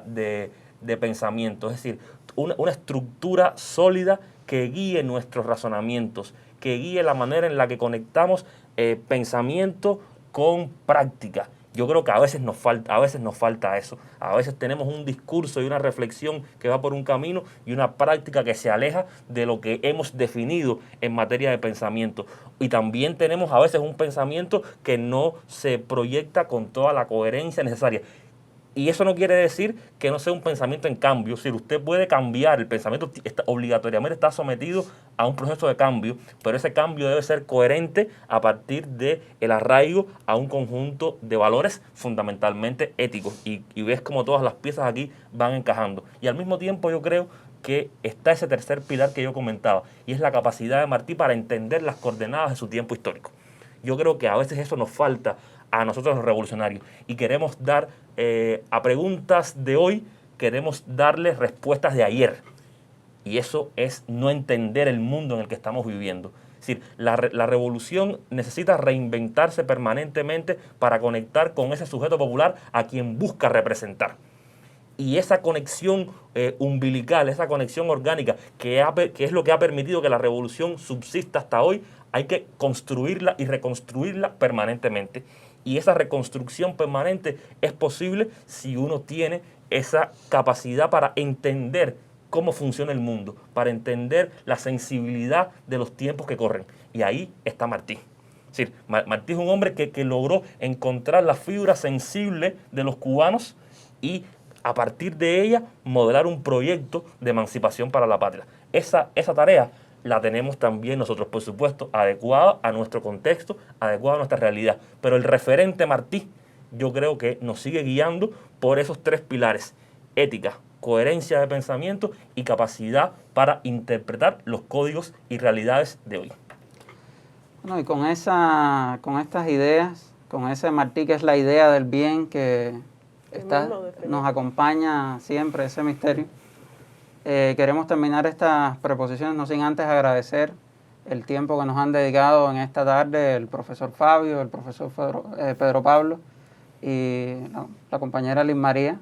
de pensamiento, es decir, una estructura sólida que guíe nuestros razonamientos, que guíe la manera en la que conectamos pensamiento con práctica. Yo creo que a veces nos falta eso. A veces tenemos un discurso y una reflexión que va por un camino y una práctica que se aleja de lo que hemos definido en materia de pensamiento. Y también tenemos a veces un pensamiento que no se proyecta con toda la coherencia necesaria. Y eso no quiere decir que no sea un pensamiento en cambio. Si usted puede cambiar, el pensamiento obligatoriamente está sometido a un proceso de cambio, pero ese cambio debe ser coherente a partir del arraigo a un conjunto de valores fundamentalmente éticos. Y ves como todas las piezas aquí van encajando. Y al mismo tiempo yo creo que está ese tercer pilar que yo comentaba, y es la capacidad de Martí para entender las coordenadas de su tiempo histórico. Yo creo que a veces eso nos falta a nosotros los revolucionarios y queremos dar a preguntas de hoy, queremos darles respuestas de ayer, y eso es no entender el mundo en el que estamos viviendo. Es decir, la revolución necesita reinventarse permanentemente para conectar con ese sujeto popular a quien busca representar. Y esa conexión umbilical, esa conexión orgánica, que es lo que ha permitido que la revolución subsista hasta hoy, hay que construirla y reconstruirla permanentemente. Y esa reconstrucción permanente es posible si uno tiene esa capacidad para entender cómo funciona el mundo, para entender la sensibilidad de los tiempos que corren. Y ahí está Martí. Es decir, Martí es un hombre que logró encontrar la fibra sensible de los cubanos y a partir de ella modelar un proyecto de emancipación para la patria. Esa tarea la tenemos también nosotros, por supuesto, adecuada a nuestro contexto, adecuada a nuestra realidad. Pero el referente Martí, yo creo que nos sigue guiando por esos tres pilares: ética, coherencia de pensamiento y capacidad para interpretar los códigos y realidades de hoy. Bueno, y con estas ideas, con ese Martí que es la idea del bien que nos acompaña siempre, ese misterio, queremos terminar estas preposiciones, no sin antes agradecer el tiempo que nos han dedicado en esta tarde el profesor Fabio, el profesor Pedro Pablo y la compañera Liz María.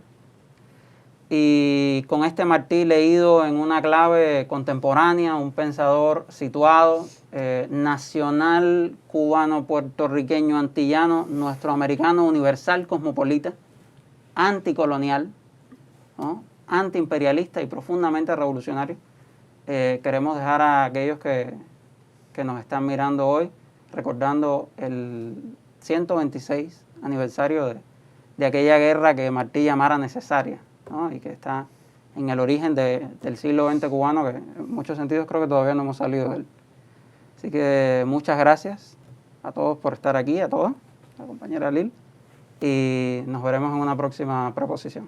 Y con este Martí leído en una clave contemporánea, un pensador situado, nacional, cubano, puertorriqueño, antillano, nuestro americano, universal, cosmopolita, anticolonial, ¿no?, antiimperialista y profundamente revolucionario. Queremos dejar a aquellos que nos están mirando hoy recordando el 126 aniversario de aquella guerra que Martí llamara necesaria, ¿no?, y que está en el origen del siglo XX cubano, que en muchos sentidos creo que todavía no hemos salido de él. Así que muchas gracias a todos por estar aquí, a todas, la compañera Lil, y nos veremos en una próxima preposición.